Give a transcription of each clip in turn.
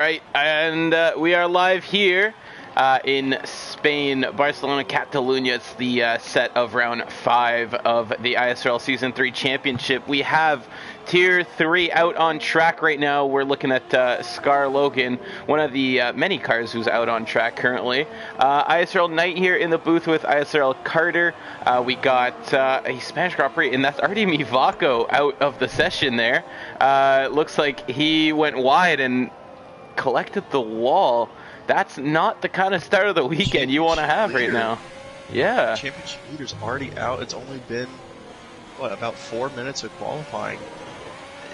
Right, and we are live here in Spain, Barcelona, Catalunya. It's the set of round 5 of the ISRL Season 3 Championship. We have Tier 3 out on track right now. We're looking at Scar Logan, one of the many cars who's out on track currently. ISRL Knight here in the booth with ISRL Carter. We got a Spanish Grand Prix, and that's already Mivako out of the session there. Looks like he went wide and collected the wall. That's not the kind of start of the weekend you want to have right now. Yeah. Championship leader's already out. It's only been, what, about 4 minutes of qualifying.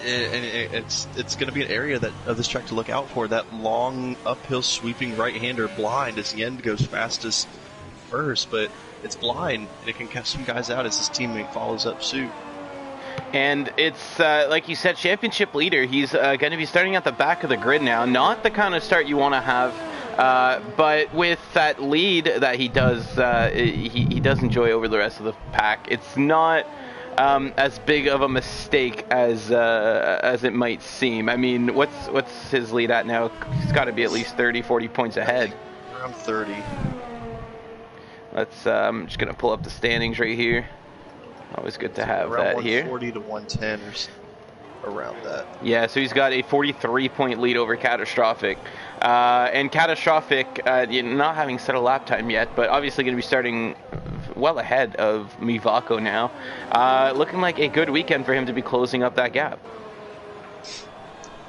And it's going to be an area of this track to look out for. That long uphill sweeping right-hander blind as the end goes fastest first, but it's blind, and it can catch some guys out as his teammate follows up suit. And it's, like you said, championship leader. He's going to be starting at the back of the grid now. Not the kind of start you want to have, but with that lead that he does, he does enjoy over the rest of the pack. It's not as big of a mistake as it might seem. I mean, what's his lead at now? He's got to be at least 30, 40 points ahead. Around 30. I'm just going to pull up the standings right here. Always good to have that here. 140 to 110 or around that. Yeah, so he's got a 43-point lead over Catastrophic. And Catastrophic, not having set a lap time yet, but obviously going to be starting well ahead of Mivako now. Looking like a good weekend for him to be closing up that gap.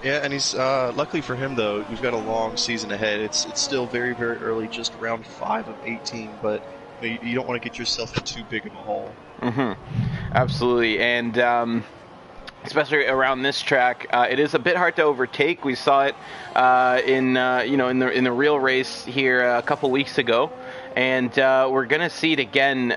Yeah, and he's luckily for him though, we've got a long season ahead. It's still very, very early, just round 5 of 18, but you don't want to get yourself in too big of a hole. Absolutely, and especially around this track, it is a bit hard to overtake. We saw it in the real race here a couple weeks ago, and we're gonna see it again.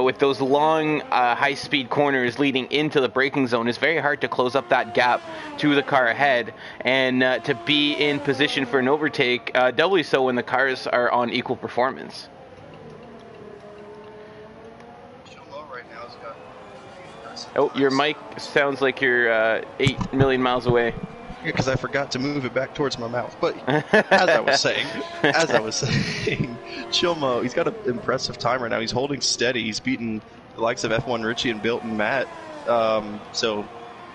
With those long high-speed corners leading into the braking zone, it's very hard to close up that gap to the car ahead, and to be in position for an overtake, doubly so when the cars are on equal performance. Oh, your mic sounds like you're 8 million miles away. Yeah, because I forgot to move it back towards my mouth. But as I was saying, Chilmo, he's got an impressive time right now. He's holding steady. He's beaten the likes of F1 Richie and Built and Matt. So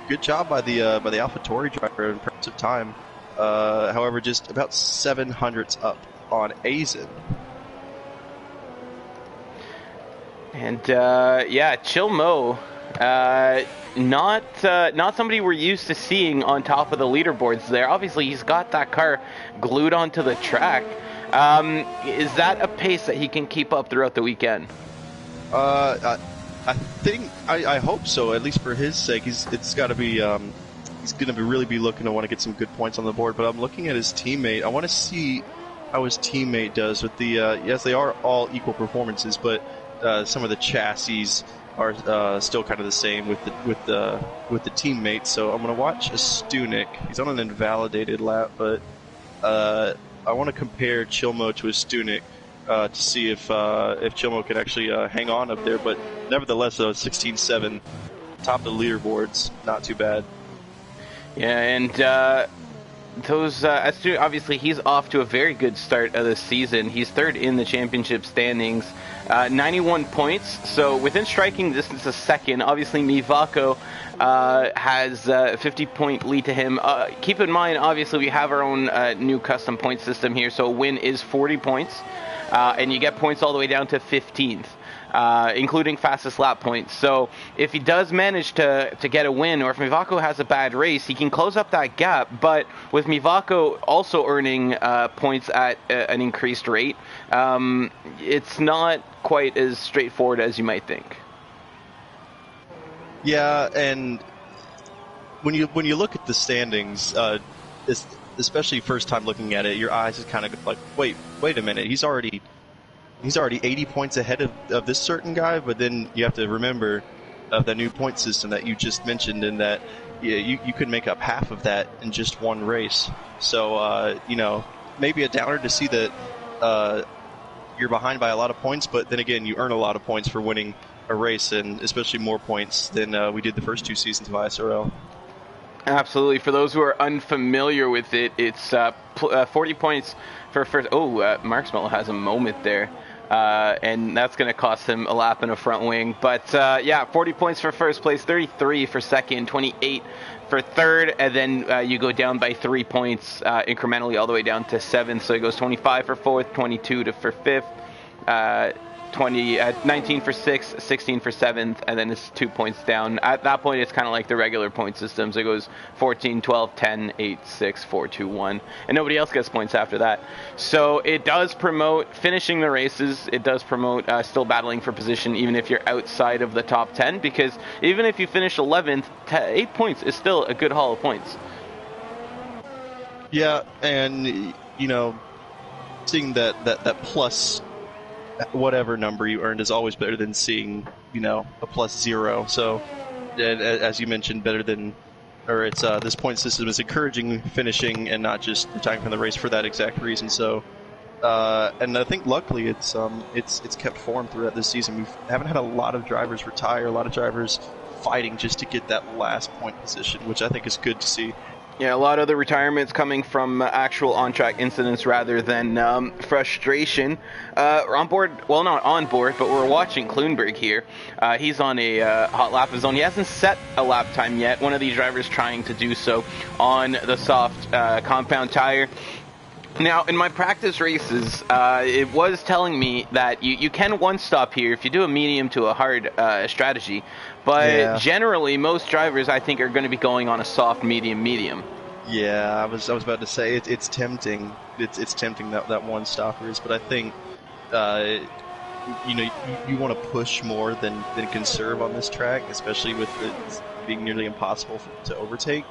good job by the AlphaTauri driver. Impressive time. However, just about 700ths up on Azen. And Chilmo. Not somebody we're used to seeing on top of the leaderboards there. Obviously, he's got that car glued onto the track. Is that a pace that he can keep up throughout the weekend? I hope so. At least for his sake, it's got to be. He's going to really be looking to want to get some good points on the board. But I'm looking at his teammate. I want to see how his teammate does with the. Yes, they are all equal performances, but some of the chassis are still kind of the same with the teammates. So I'm going to watch Astunik. He's on an invalidated lap, but I want to compare Chilmo to Astunik to see if Chilmo can actually hang on up there. But nevertheless, 16-7, top of the leaderboards, not too bad. Yeah, and Astunik, obviously he's off to a very good start of the season. He's third in the championship standings. 91 points, so within striking distance of second. Obviously, Mivako has a 50-point lead to him. Keep in mind, obviously, we have our own new custom point system here, so a win is 40 points, and you get points all the way down to 15th. Including fastest lap points. So if he does manage to get a win, or if Mivako has a bad race, he can close up that gap. But with Mivako also earning points at an increased rate, it's not quite as straightforward as you might think. Yeah, and when you look at the standings, especially first time looking at it, your eyes is kind of like, wait a minute, he's already 80 points ahead of this certain guy, but then you have to remember the new point system that you just mentioned, and that you could make up half of that in just one race. So, maybe a downer to see that you're behind by a lot of points, but then again, you earn a lot of points for winning a race, and especially more points than we did the first 2 seasons of ISRL. Absolutely. For those who are unfamiliar with it, it's 40 points for first. Oh, Mark Smell has a moment there. And that's going to cost him a lap and a front wing. But yeah, 40 points for first place, 33 for second, 28 for third, and then you go down by 3 points incrementally all the way down to seventh. So it goes 25 for fourth, 22 for fifth, 19 for sixth, 16 for seventh, and then it's 2 points down. At that point, it's kind of like the regular point system. So it goes 14, 12, 10, 8, 6, 4, 2, 1, and nobody else gets points after that. So it does promote finishing the races. It does promote still battling for position, even if you're outside of the top 10, because even if you finish 11th, 8 points is still a good haul of points. Yeah, and seeing that plus whatever number you earned is always better than seeing, a +0. So, as you mentioned, better than, or it's this point system is encouraging finishing and not just retiring from the race for that exact reason. So, and I think luckily it's kept form throughout this season. We haven't had a lot of drivers retire, a lot of drivers fighting just to get that last point position, which I think is good to see. Yeah, a lot of the retirements coming from actual on-track incidents rather than frustration. On board, well, not on board, but we're watching Kloonberg here. He's on a hot lap of his own. He hasn't set a lap time yet. One of these drivers trying to do so on the soft compound tire. Now, in my practice races, it was telling me that you can one-stop here if you do a medium to a hard strategy. But generally, most drivers, I think, are going to be going on a soft medium. Yeah, I was about to say it's tempting. It's tempting that one-stopper is, but I think you want to push more than conserve on this track, especially with it being nearly impossible to overtake.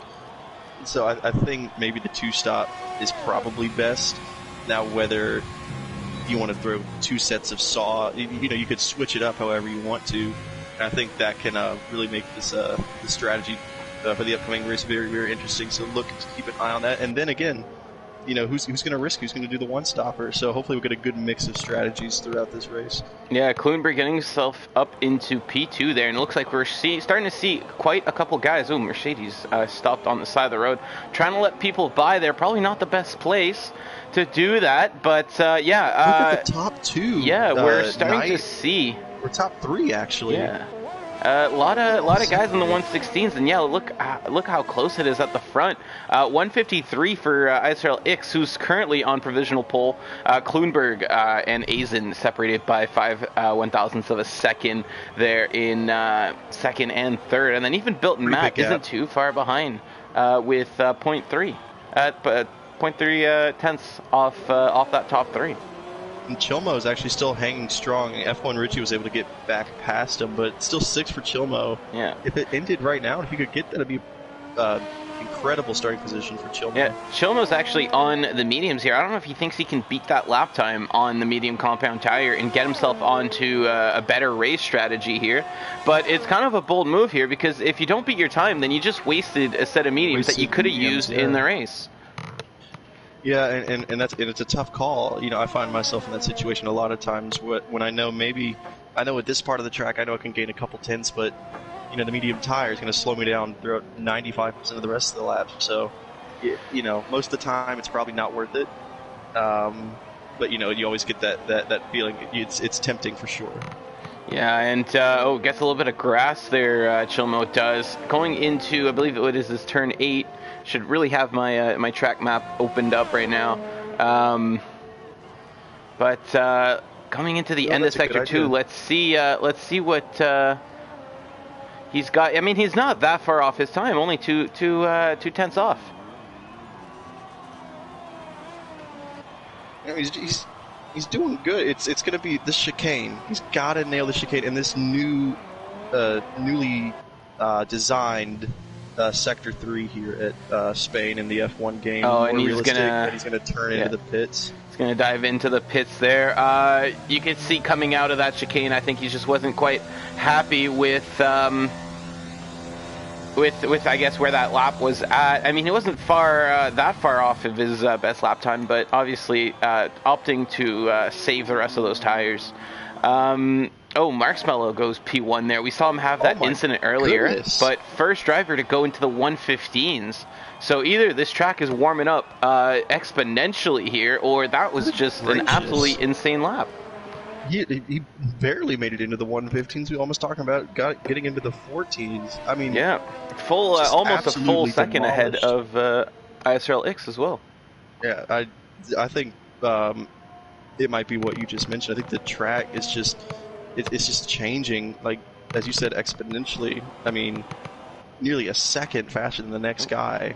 So I think maybe the two-stop is probably best. Now, whether you want to throw 2 sets of saw, you could switch it up however you want to. And I think that can really make this the strategy for the upcoming race very, very interesting. So keep an eye on that. And then again, who's going to risk, who's going to do the one-stopper. So hopefully we'll get a good mix of strategies throughout this race. Yeah, Kloonberg getting himself up into P2 there, and it looks like we're starting to see quite a couple guys. Oh, Mercedes stopped on the side of the road, trying to let people by there. Probably not the best place to do that, but yeah. Look at the top 2. Yeah, we're starting to see. We're top 3, actually. Yeah. A lot of guys in the 116s, and yeah, look how close it is at the front. 153 for ISRL X, who's currently on provisional pole. Kloonberg and Azen separated by 5/1000ths of a second there in second and third, and then even Bilton Matt isn't too far behind with 0.3 tenths off that top 3. And Chilmo is actually still hanging strong. F1 Richie was able to get back past him, but still 6 for Chilmo. Yeah. If it ended right now, if he could get that, it'd be incredible starting position for Chilmo. Yeah, Chilmo's actually on the mediums here. I don't know if he thinks he can beat that lap time on the medium compound tire and get himself onto a better race strategy here. But it's kind of a bold move here, because if you don't beat your time, then you just wasted a set of mediums that you could have used in the race. Yeah, and it's a tough call. I find myself in that situation a lot of times when I know at this part of the track I know I can gain a couple tenths, but the medium tire is going to slow me down throughout 95% of the rest of the laps. So, most of the time it's probably not worth it. But you always get that feeling. It's tempting for sure. Yeah, and gets a little bit of grass there. Chilmo does going into, I believe it is this turn 8. Should really have my my track map opened up right now. But coming into the end of sector 2, let's see what he's got. I mean, he's not that far off his time, only two tenths off. He's doing good. It's going to be the chicane. He's got to nail the chicane, and this newly designed Sector 3 here at Spain in the F1 game. Oh, and he's going to turn into the pits. He's going to dive into the pits there. You can see coming out of that chicane, I think he just wasn't quite happy with I guess where that lap was at. I mean, he wasn't that far off of his best lap time, but obviously opting to save the rest of those tires. Oh, Marshmallow goes P1 there. We saw him have that incident earlier, but first driver to go into the 115s. So either this track is warming up exponentially here, or that was just an absolutely insane lap. He barely made it into the 115s. We almost talking about getting into the 14s. I mean, yeah, almost a full second ahead of ISRL X as well. Yeah, I think it might be what you just mentioned. I think the track is just it's just changing, like as you said, exponentially. I mean, nearly a second faster than the next guy.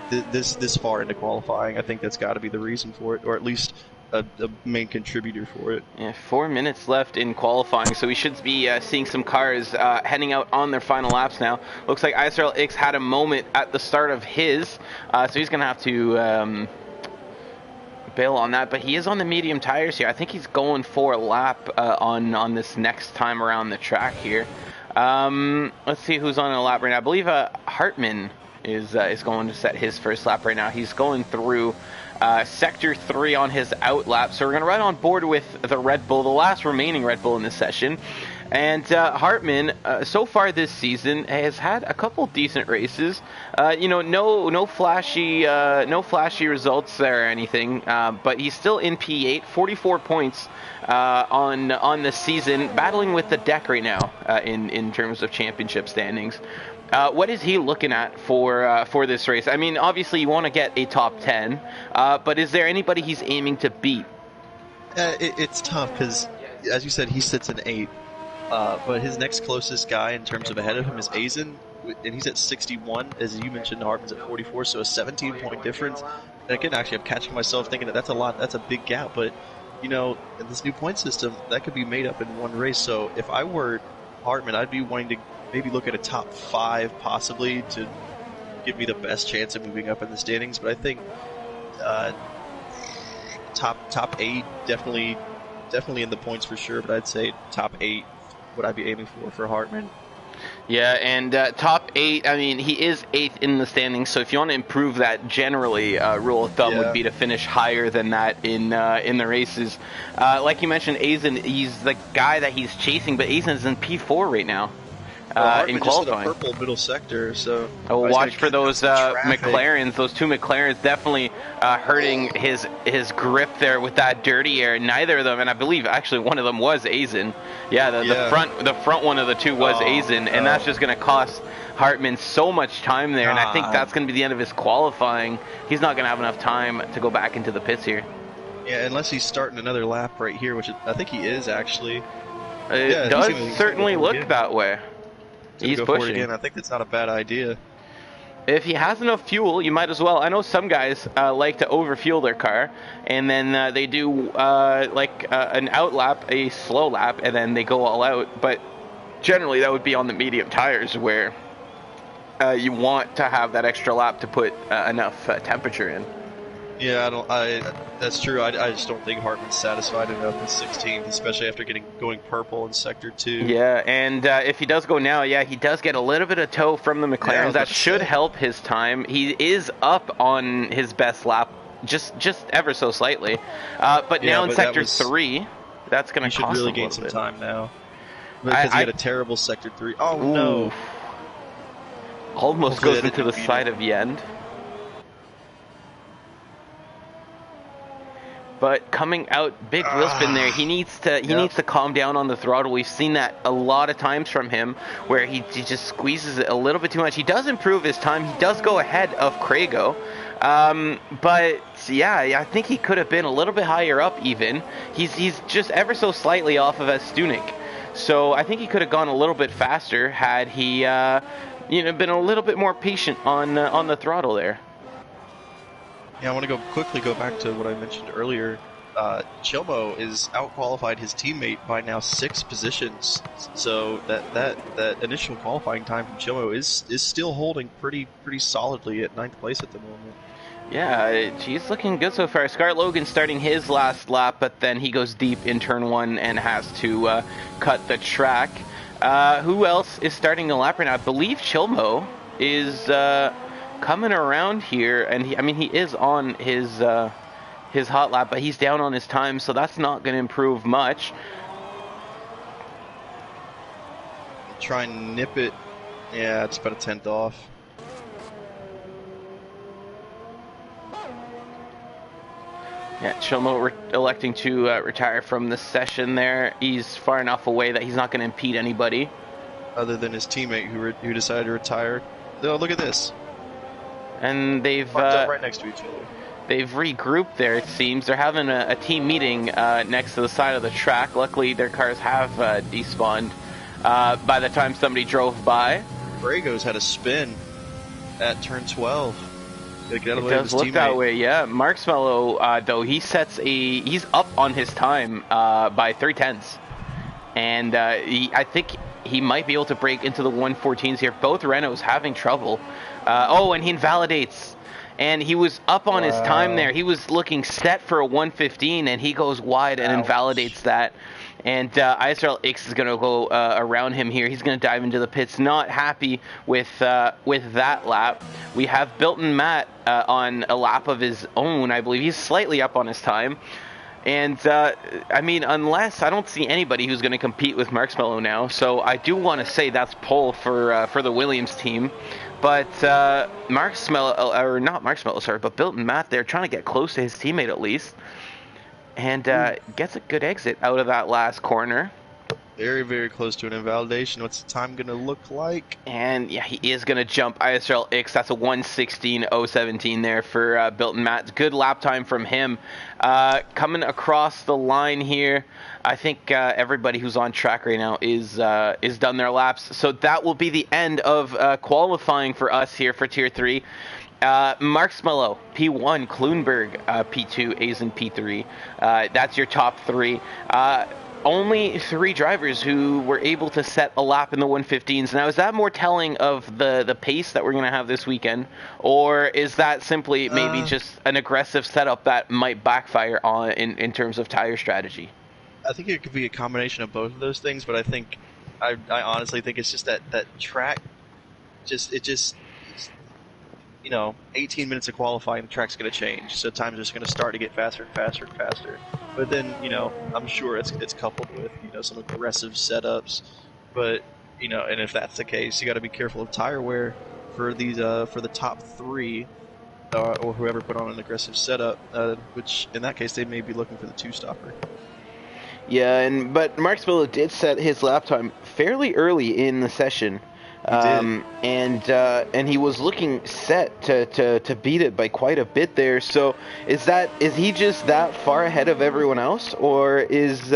This far into qualifying, I think that's got to be the reason for it, or at least a main contributor for it. Yeah, 4 minutes left in qualifying, so we should be seeing some cars heading out on their final laps now. Looks like ISRL X had a moment at the start of his, so he's going to have to bail on that, but he is on the medium tires here. I think he's going for a lap on this next time around the track here. Let's see who's on a lap right now. I believe Hartman is going to set his first lap right now. He's going through Sector 3 on his out lap. So we're going to ride on board with the Red Bull, the last remaining Red Bull in this session. And Hartman, so far this season, has had a couple decent races. No flashy results there or anything. But he's still in P8, 44 points on the season, battling with the deck right now in terms of championship standings. What is he looking at for this race? I mean, obviously you want to get a top 10, but is there anybody he's aiming to beat? It's tough because, as you said, he sits in 8. But his next closest guy in terms of ahead of him is Azen, and he's at 61. As you mentioned, Hartman's at 44, so a 17-point difference. And again, actually, I'm catching myself thinking that's a lot. That's a big gap. But, in this new point system, that could be made up in one race. So if I were Hartman, I'd be wanting to maybe look at a top 5 possibly to give me the best chance of moving up in the standings. But I think top 8 definitely in the points for sure. But I'd say top 8. What I'd be aiming for Hartman. Yeah, and top 8, I mean, he is 8th in the standings, so if you want to improve that, generally, rule of thumb would be to finish higher than that in the races. Like you mentioned, Azen, he's the guy that he's chasing, but Azen's in P4 right now. In qualifying. Just purple middle sector, so watch for those McLarens. Those 2 McLarens definitely hurting his grip there with that dirty air. Neither of them, and I believe actually one of them was Azen. Yeah, the front one of the 2 was Azen, and that's just going to cost Hartman so much time there. And I think that's going to be the end of his qualifying. He's not going to have enough time to go back into the pits here. Yeah, unless he's starting another lap right here, which I think he is actually. It does certainly look that way. He's pushing. Again. I think that's not a bad idea. If he has enough fuel, you might as well. I know some guys like to overfuel their car, and then they do an out lap, a slow lap, and then they go all out. But generally, that would be on the medium tires where you want to have that extra lap to put enough temperature in. Yeah, that's true. I just don't think Hartman's satisfied enough in 16th, especially after going purple in Sector 2. Yeah, and if he does go now, he does get a little bit of tow from the McLarens. That should help his time. He is up on his best lap, just ever so slightly. But now in Sector 3, that's going to cost him a little bit. He should really gain some time now. Because he had a terrible Sector 3. Oh, no. Almost goes into the side of the end. But coming out, big wheel spin there. He needs to calm down on the throttle. We've seen that a lot of times from him, where he just squeezes it a little bit too much. He does improve his time. He does go ahead of Craigo. But yeah, I think he could have been a little bit higher up even. He's just ever so slightly off of Stunik. So I think he could have gone a little bit faster had he been a little bit more patient on the throttle there. Yeah, I want to quickly go back to what I mentioned earlier. Chilmo is out-qualified his teammate by now 6 positions. So that initial qualifying time from Chilmo is still holding pretty solidly at 9th place at the moment. Yeah, he's looking good so far. Scar Logan starting his last lap, but then he goes deep in turn 1 and has to cut the track. Who else is starting the lap right now? I believe Chilmo is coming around here, and he is on his hot lap, but he's down on his time, so that's not going to improve much. try and nip it. Yeah, it's about a tenth off. Yeah, Chilmo electing to retire from the session there. He's far enough away that he's not going to impede anybody. Other than his teammate who decided to retire. Oh, look at this. And they've right next to each other. They've regrouped there, it seems. They're having a team meeting next to the side of the track. Luckily, their cars have despawned by the time somebody drove by. Brago's had a spin at turn 12. It does look that way, yeah. Marksmello, though, he's up on his time by 3/10. And I think he might be able to break into the 114s here. Both Renaults having trouble. And he invalidates. And he was up on his time there. He was looking set for a 115, and he goes wide and invalidates that. And ISRL X is going to go around him here. He's going to dive into the pits. Not happy with that lap. We have Bilton Matt on a lap of his own, I believe. He's slightly up on his time. And, I mean, unless I don't see anybody who's going to compete with Marksmello now. So I do want to say that's pole for the Williams team. But Marksmello, or not Marksmello, sorry, but Bilton Matt there trying to get close to his teammate at least. And gets a good exit out of that last corner. Very, very close to an invalidation. What's the time going to look like? And, yeah, he is going to jump ISRL X. That's a 1:16.017 there for Bilton Matt. Good lap time from him. Coming across the line here, I think everybody who's on track right now is done their laps. So that will be the end of qualifying for us here for Tier 3. Marksmello, P1, Kloonberg, P2, Azen, P3. That's your top three. Only 3 drivers who were able to set a lap in the 115s. Now, is that more telling of the pace that we're going to have this weekend? Or is that simply maybe just an aggressive setup that might backfire on in terms of tire strategy? I think it could be a combination of both of those things, but I honestly think it's just that track, you know, 18 minutes of qualifying, the track's going to change. So times are just going to start to get faster and faster and faster. But then, you know, I'm sure it's coupled with, you know, some aggressive setups. But, you know, and if that's the case, you got to be careful of tire wear for these for the top 3 or whoever put on an aggressive setup, which in that case they may be looking for the 2-stopper. Yeah, but Marksmello did set his lap time fairly early in the session. And he was looking set to beat it by quite a bit there. So is he just that far ahead of everyone else, or is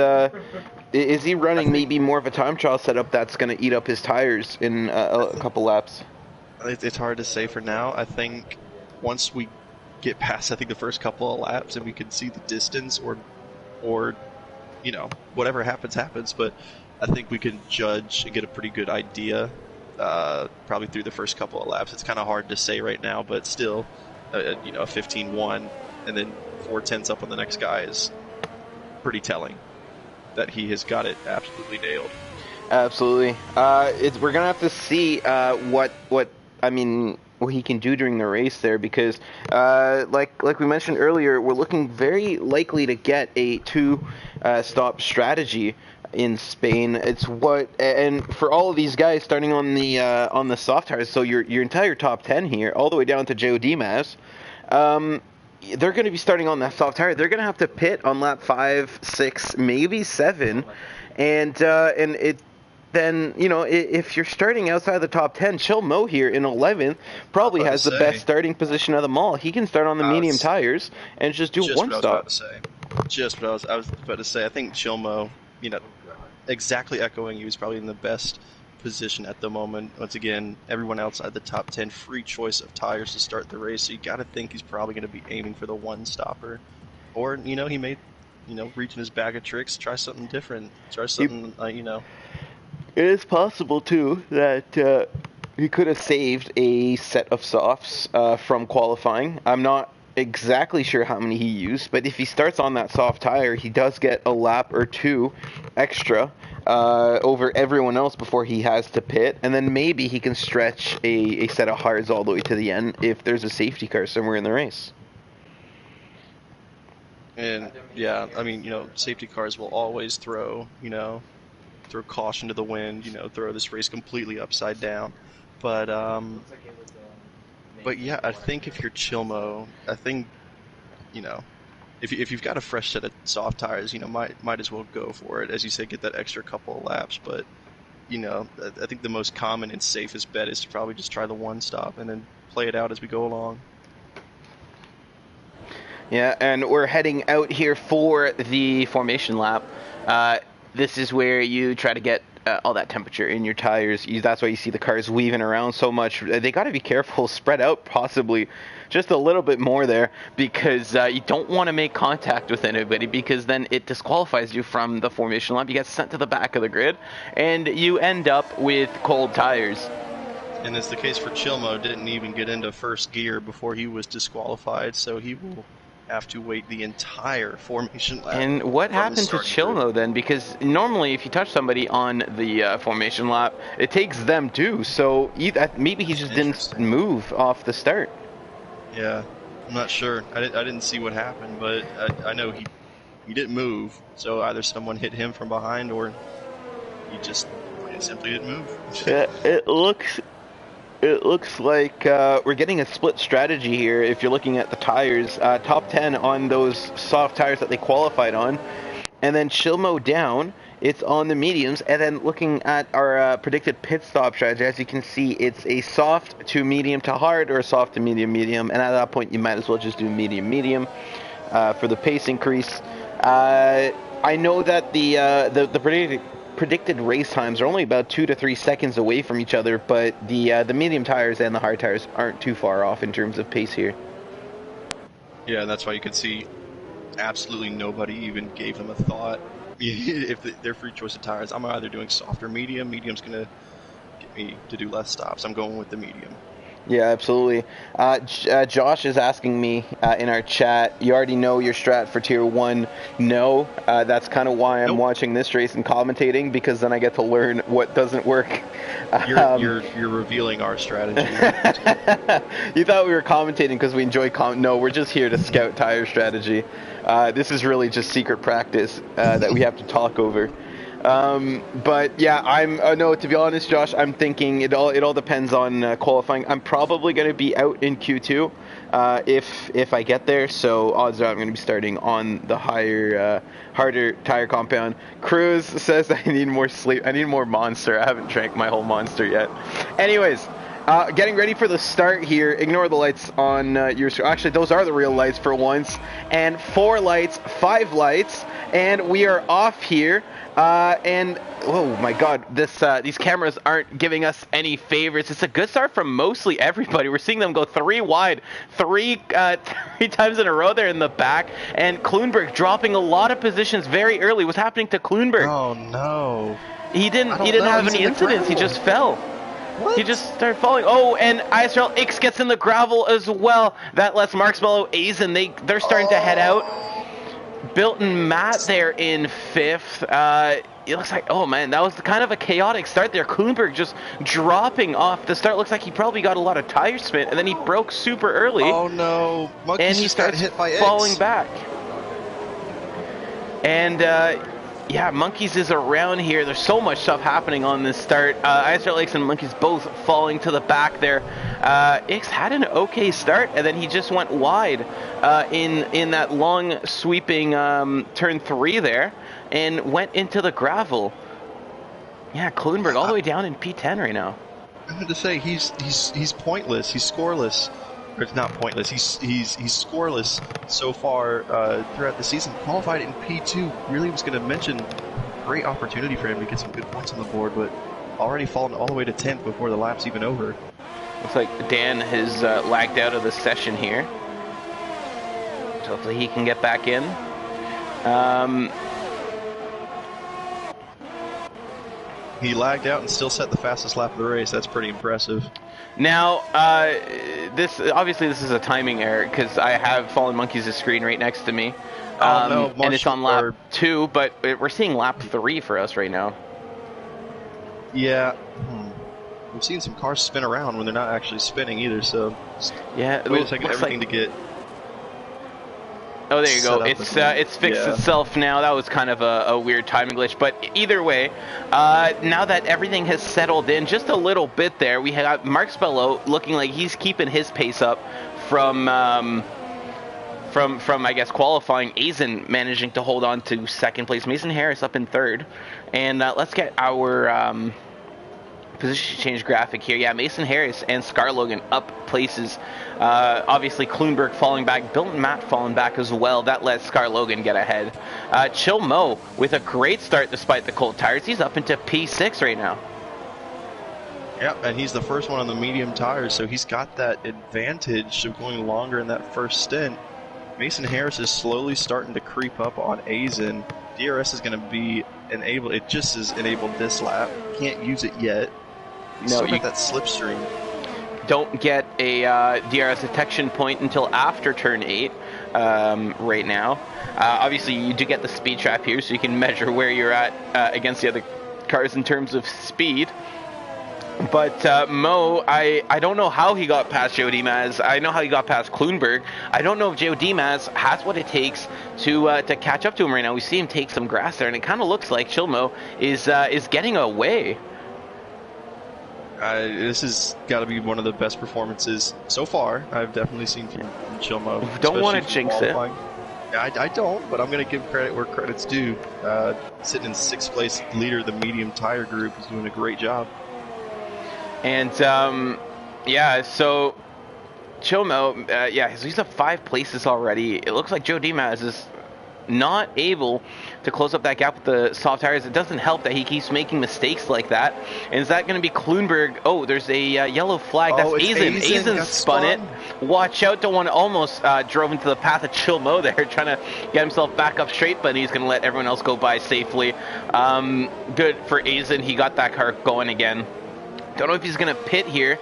he running maybe more of a time trial setup that's going to eat up his tires in a couple laps? It's hard to say for now. I think once we get past, I think the first couple of laps, and we can see the distance, or you know, whatever happens. But I think we can judge and get a pretty good idea. Probably through the first couple of laps. It's kind of hard to say right now, but still, you know, a 15-1 and then 4/10 up on the next guy is pretty telling that he has got it absolutely nailed. Absolutely. We're gonna have to see what he can do during the race there, because like we mentioned earlier, we're looking very likely to get a 2-stop strategy in Spain. It's and for all of these guys starting on the soft tires, so your entire top 10 here, all the way down to Joe Dimas, they're going to be starting on that soft tire. They're going to have to pit on lap 5, 6, maybe 7, and then, you know, if you're starting outside the top 10, Chill Mo here in 11th probably has the best starting position of them all. He can start on the medium tires and just do one stop. Just what I was about to say. I think Chill Mo, you know, exactly echoing you, is probably in the best position at the moment. Once again, everyone outside the top 10, free choice of tires to start the race, so you got to think he's probably going to be aiming for the 1-stopper. Or, you know, he may, you know, reach in his bag of tricks, try something different, try something, you know. It is possible, too, that he could have saved a set of softs from qualifying. I'm not exactly sure how many he used, but if he starts on that soft tire, he does get a lap or 2 extra over everyone else before he has to pit, and then maybe he can stretch a set of hards all the way to the end if there's a safety car somewhere in the race. And yeah, I mean, you know, safety cars will always throw, you know, throw caution to the wind, throw this race completely upside down. But yeah, I think if you're Chilmo, I think, if you've got a fresh set of soft tires, might as well go for it. As you say, get that extra couple of laps. But, I think the most common and safest bet is to probably just try the one stop and then play it out as we go along. Yeah, and we're heading out here for the formation lap. This is where you try to get all that temperature in your tires. That's why you see the cars weaving around so much. They got to be careful, spread out possibly just a little bit more there, because you don't want to make contact with anybody, because then it disqualifies you from the formation lap. You get sent to the back of the grid, and you end up with cold tires. And it's the case for Chilmo. Didn't even get into first gear before he was disqualified, so he will have to wait the entire formation lap. And what happened to Chilmo then? Because normally if you touch somebody on the formation lap, it takes them too. So maybe he just didn't move off the start. Yeah, I'm not sure. I didn't see what happened, but I know he didn't move. So either someone hit him from behind or he just simply didn't move. Yeah, it looks like we're getting a split strategy here. If you're looking at the tires, top 10 on those soft tires that they qualified on, and then Chilmo down, it's on the mediums. And then looking at our predicted pit stop strategy, as you can see, it's a soft to medium to hard, or a soft to medium medium, and at that point you might as well just do medium medium for the pace increase. I know that the predicted race times are only about 2 to 3 seconds away from each other, but the medium tires and the hard tires aren't too far off in terms of pace here. Yeah, and that's why you can see absolutely nobody even gave them a thought. If they're free choice of tires, I'm either doing soft or medium. Medium's going to get me to do less stops. I'm going with the medium. Yeah, absolutely. Josh is asking me in our chat, you already know your strat for Tier 1. No, that's kind of why I'm watching this race and commentating, because then I get to learn what doesn't work. You're revealing our strategy. You thought we were commentating because we enjoy No, we're just here to scout tire strategy. This is really just secret practice that we have to talk over. But yeah, no, to be honest, Josh, I'm thinking it all depends on qualifying. I'm probably going to be out in Q2 if I get there, so odds are I'm going to be starting on the harder tire compound. Cruz says I need more sleep. I need more Monster. I haven't drank my whole Monster yet. Anyways, getting ready for the start here. Ignore the lights on your screen. Actually, those are the real lights for once. And 4 lights, 5 lights, and we are off here. And oh my God, these cameras aren't giving us any favors. It's a good start from mostly everybody. We're seeing them go 3 wide, three times in a row there in the back, and Kloonberg dropping a lot of positions very early. What's happening to Kloonberg? Oh no! He didn't have any incidents. He just fell. What? He just started falling. Oh, and ISRL X gets in the gravel as well. That lets Marksmello A's, and they're starting to head out. Bilton Matt there in 5th. It looks like, oh man, that was kind of a chaotic start there. Kloonberg just dropping off the start. Looks like he probably got a lot of tire spin, and then he broke super early. Oh no, Monkey and he starts hit by falling back. And yeah, Monkeys is around here. There's so much stuff happening on this start. ISRL X and Monkeys both falling to the back there. X had an okay start, and then he just went wide in that long sweeping turn 3 there, and went into the gravel. Yeah, Kloonberg all the way down in P10 right now. I had to say he's pointless. He's scoreless. Or it's not pointless. He's scoreless so far throughout the season. Qualified in P2. Really was going to mention great opportunity for him to get some good points on the board, but already fallen all the way to 10th before the lap's even over. Looks like Dan has lagged out of the session here. So hopefully he can get back in. He lagged out and still set the fastest lap of the race. That's pretty impressive. Now, this is a timing error, because I have Fallen Monkeys' screen right next to me. And it's on lap 2, but we're seeing lap 3 for us right now. Yeah. We've seen some cars spin around when they're not actually spinning either, so yeah, wait a second, everything to get... Oh, there you go. It's fixed itself now. That was kind of a weird timing glitch. But either way, now that everything has settled in just a little bit there, we have Mark Spello looking like he's keeping his pace up from I guess qualifying. Aizen managing to hold on to second place. Mason Harris up in third. And let's get our position change graphic here. Yeah, Mason Harris and Scar Logan up places. Obviously Kloonberg falling back, Bill and Matt falling back as well. That lets Scar Logan get ahead. Chill Mo with a great start despite the cold tires. He's up into P6 right now. Yep, and he's the first one on the medium tires, so he's got that advantage of going longer in that first stint. Mason Harris is slowly starting to creep up on Aizen. DRS is going to be enabled. It just is enabled this lap. Can't use it yet. No, you got that slipstream. Don't get a DRS detection point until after turn 8 right now. Obviously, you do get the speed trap here, so you can measure where you're at against the other cars in terms of speed. But Mo, I don't know how he got past Joe Dimas. I know how he got past Kloonberg. I don't know if Joe Dimas has what it takes to catch up to him right now. We see him take some grass there, and it kind of looks like Chilmo is getting away. This has got to be one of the best performances so far I've definitely seen from Chilmo. Don't want to jinx it. I don't, but I'm going to give credit where credit's due. Sitting in 6th place leader of the medium tire group is doing a great job. And yeah, so Chilmo, yeah, so he's up 5 places already. It looks like Joe Dimas is not able to close up that gap with the soft tires. It doesn't help that he keeps making mistakes like that. And is that going to be Kloonberg? Oh, there's a yellow flag. That's Aizen. Aizen spun it. Watch out. Don't want to almost drove into the path of Chilmo there, trying to get himself back up straight, but he's going to let everyone else go by safely. Good for Aizen. He got that car going again. Don't know if he's going to pit here.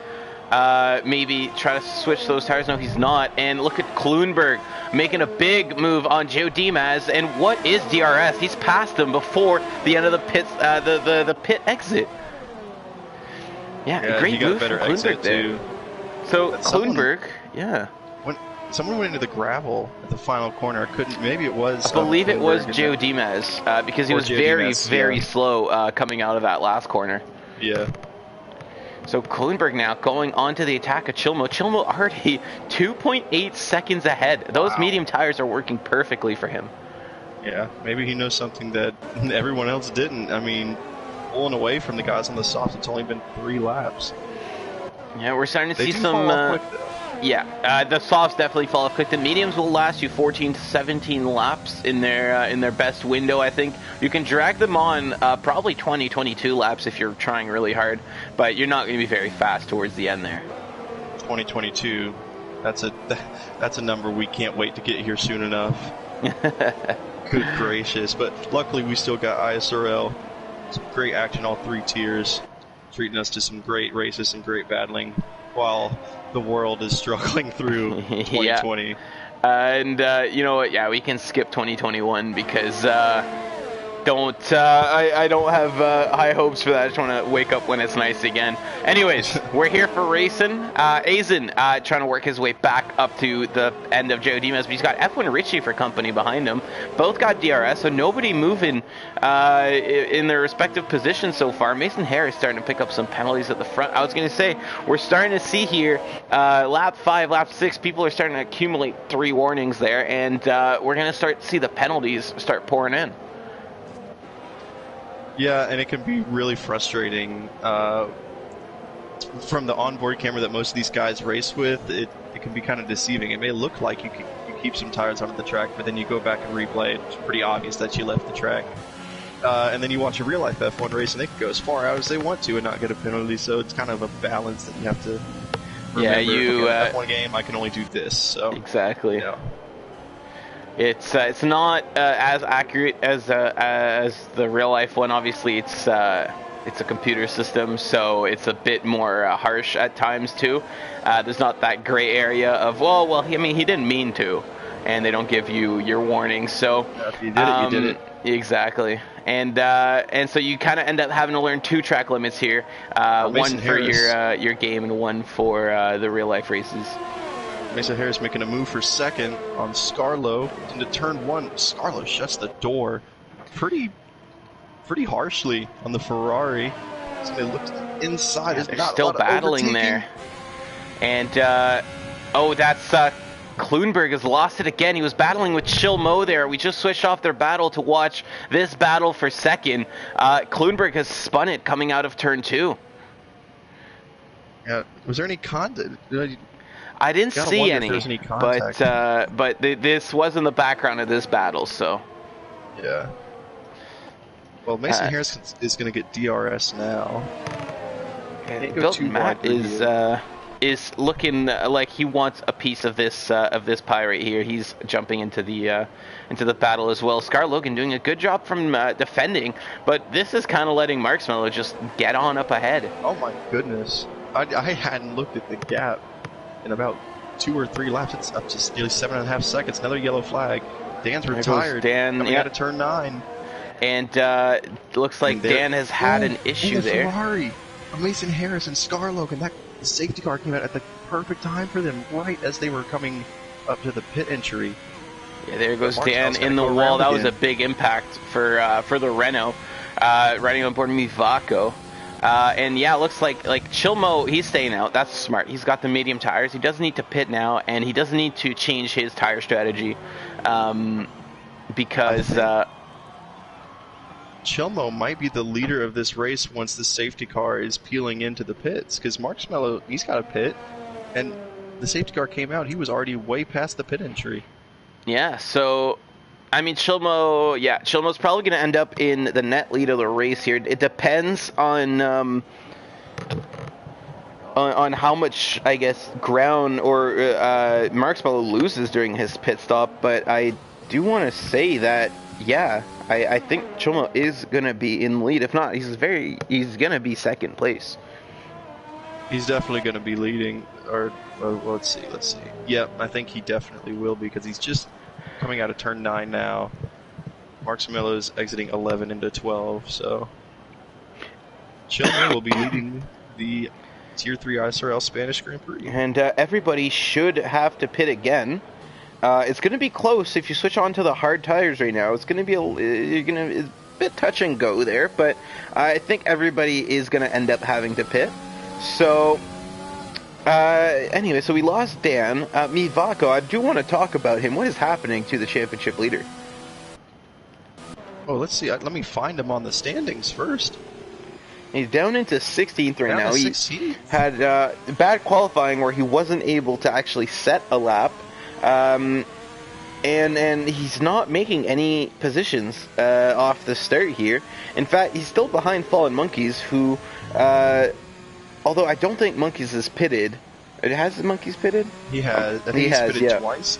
Maybe try to switch those tires. No, he's not. And look at Kloonberg making a big move on Joe Dimas. And what is DRS? He's passed him before the end of the pit, the pit exit. Yeah, great move from Kloonberg there. So Kloonberg, yeah. When someone went into the gravel at the final corner, maybe it was. I believe it was Joe Dimas because he was very slow coming out of that last corner. Yeah. So Kloonberg now going on to the attack of Chilmo. Chilmo already 2.8 seconds ahead. Those medium tires are working perfectly for him. Yeah, maybe he knows something that everyone else didn't. I mean, pulling away from the guys on the softs, it's only been 3 laps. Yeah, we're starting to see some... Yeah, the softs definitely fall off quick. The mediums will last you 14 to 17 laps in their best window, I think. You can drag them on probably 20, 22 laps if you're trying really hard, but you're not going to be very fast towards the end there. 2022, that's a number we can't wait to get here soon enough. Good gracious, but luckily we still got ISRL. Some great action all 3 tiers, treating us to some great races and great battling while the world is struggling through 2020. Yeah. And you know what? Yeah, we can skip 2021 because I don't have high hopes for that. I just want to wake up when it's nice again. Anyways, we're here for racing. Aizen trying to work his way back up to the end of Joe Dimas, but he's got F1 Richie for company behind him. Both got DRS, so nobody moving in their respective positions so far. Mason Harris starting to pick up some penalties at the front. I was going to say, we're starting to see here, lap 5, lap 6, people are starting to accumulate 3 warnings there, and we're going to start to see the penalties start pouring in. Yeah, and it can be really frustrating. From the onboard camera that most of these guys race with, it can be kind of deceiving. It may look like you keep some tires onto the track, but then you go back and replay it. It's pretty obvious that you left the track. And then you watch a real-life F1 race, and they can go as far out as they want to and not get a penalty, so it's kind of a balance that you have to remember. Yeah, you... F1 game, I can only do this, so... Exactly. You know. It's not as accurate as the real life one. Obviously, it's a computer system, so it's a bit more harsh at times too. There's not that gray area of I mean, he didn't mean to, and they don't give you your warnings. So if you did it, you did it. Exactly. And so you kind of end up having to learn 2 track limits here, one for your game and one for the real life races. Mason Harris making a move for second on Scarlo into turn 1. Scarlo shuts the door pretty harshly on the Ferrari. So they look inside. Yeah, There's they're not still a lot of battling overtaking. there. And, oh, that's Kloonberg has lost it again. He was battling with Chill Mo there. We just switched off their battle to watch this battle for second. Kloonberg has spun it coming out of turn 2. Yeah, was there any contact? I didn't see any, contact. but this was in the background of this battle, so. Yeah. Well, Mason Harris is going to get DRS now. Bilton Matt is looking like he wants a piece of this pie right here. He's jumping into the battle as well. Scar Logan doing a good job from defending, but this is kind of letting Marshmallow just get on up ahead. Oh my goodness. I hadn't looked at the gap in about 2 or 3 laps. It's up to nearly 7.5 seconds. Another yellow flag. Dan's retired. Dan, coming out of turn 9. And looks like Dan has had an issue there. Ferrari, Mason Harris and Scar Logan. That safety car came out at the perfect time for them, right as they were coming up to the pit entry. Yeah, there goes Dan in the wall. That was a big impact for the Renault, riding on board Mivako. And yeah, it looks like Chilmo, he's staying out. That's smart. He's got the medium tires. He doesn't need to pit now, and he doesn't need to change his tire strategy because Chilmo might be the leader of this race once the safety car is peeling into the pits, because Marshmallow, he's got a pit, and the safety car came out. He was already way past the pit entry. Yeah, so I mean, Chilmo's probably going to end up in the net lead of the race here. It depends on how much, I guess, ground or Marshmallow loses during his pit stop. But I do want to say that, yeah, I think Chilmo is going to be in the lead. If not, he's going to be second place. He's definitely going to be leading. Or let's see. Yep, I think he definitely will be, because he's just coming out of turn 9 now. Marshmallow is exiting 11 into 12, so Chilmo will be leading the Tier 3 ISRL Spanish Grand Prix. And everybody should have to pit again. It's going to be close if you switch on to the hard tires right now. It's going to be a bit touch and go there, but I think everybody is going to end up having to pit. So anyway, so we lost Dan. Mivako, I do want to talk about him. What is happening to the championship leader? Oh, let's see. Let me find him on the standings first. He's down into 16th right now. He had bad qualifying where he wasn't able to actually set a lap. And he's not making any positions off the start here. In fact, he's still behind Fallen Monkeys, who, although I don't think Monkeys is pitted. Has Monkeys pitted? He has. I think he's pitted twice.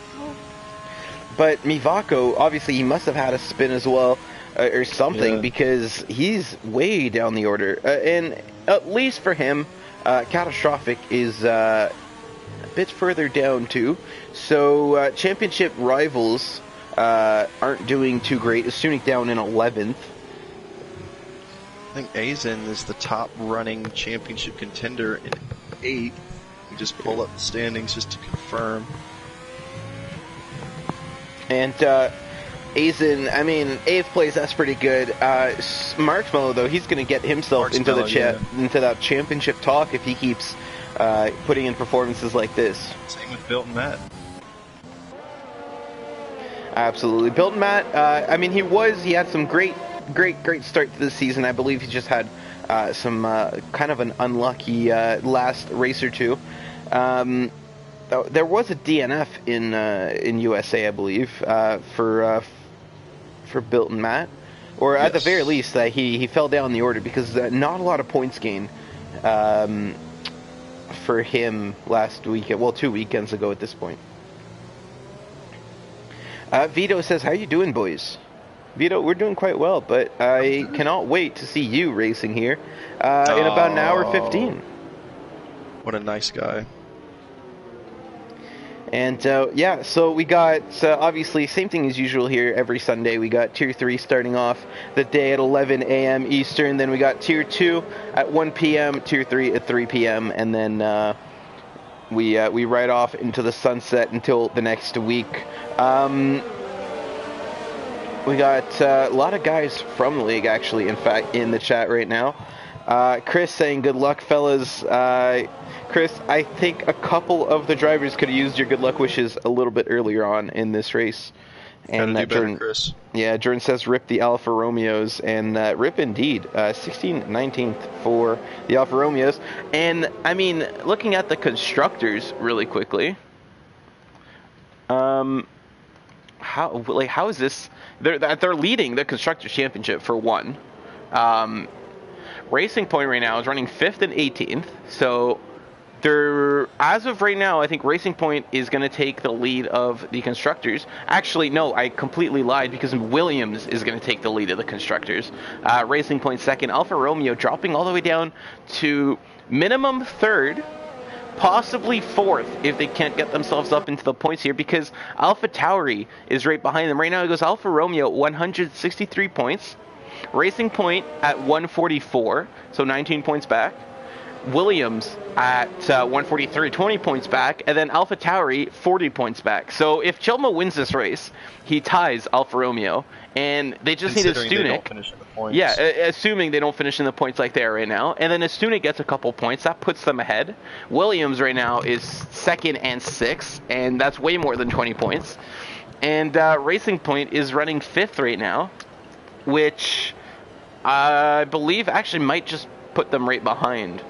But Mivako, obviously, he must have had a spin as well, or something, because he's way down the order. And at least for him, Catastrophic is a bit further down too. So championship rivals aren't doing too great. Sunik down in 11th. I think Aizen is the top running championship contender in 8th. We just pull up the standings just to confirm. And Aizen, I mean, 8th place, that's pretty good. Marshmallow, though, he's going to get himself into that championship talk if he keeps putting in performances like this. Same with Bilton Matt. Absolutely. Bilton Matt, I mean, he had some great start to the season. I believe he just had some kind of an unlucky last race or two. There was a DNF in USA, I believe, for Bilton Matt, or at the very least that he fell down the order, because not a lot of points gained for him last weekend. Well, 2 weekends ago at this point. Vito says, "How you doing, boys?" Vito, we're doing quite well, but I cannot wait to see you racing here in about an hour 15. What a nice guy. And yeah, so we got, obviously, same thing as usual here every Sunday. We got Tier 3 starting off the day at 11 a.m. Eastern. Then we got Tier 2 at 1 p.m., Tier 3 at 3 p.m., and then we ride off into the sunset until the next week. We got a lot of guys from the league, actually, in fact, in the chat right now. Chris saying, good luck, fellas. Chris, I think a couple of the drivers could have used your good luck wishes a little bit earlier on in this race. And Gotta do better, Jordan, Chris. Yeah, Jordan says rip the Alfa Romeos, and rip indeed. 19th for the Alfa Romeos. And, I mean, looking at the constructors really quickly, how is this? They're leading the Constructors' Championship for one. Racing Point right now is running 5th and 18th, so as of right now, I think Racing Point is going to take the lead of the Constructors. Actually, no, I completely lied, because Williams is going to take the lead of the Constructors. Racing Point second, Alfa Romeo dropping all the way down to minimum third, possibly fourth if they can't get themselves up into the points here, because Alpha Tauri is right behind them. Right now it goes Alfa Romeo 163 points, Racing Point at 144, so 19 points back. Williams at 143, 20 points back, and then Alpha Tauri 40 points back. So if Chilmo wins this race, he ties Alfa Romeo, and they just need a Stunek. Yeah, assuming they don't finish in the points like they are right now, and then as Stunek gets a couple points, that puts them ahead. Williams right now is second and sixth, and that's way more than 20 points. And Racing Point is running fifth right now, which I believe actually might just put them right behind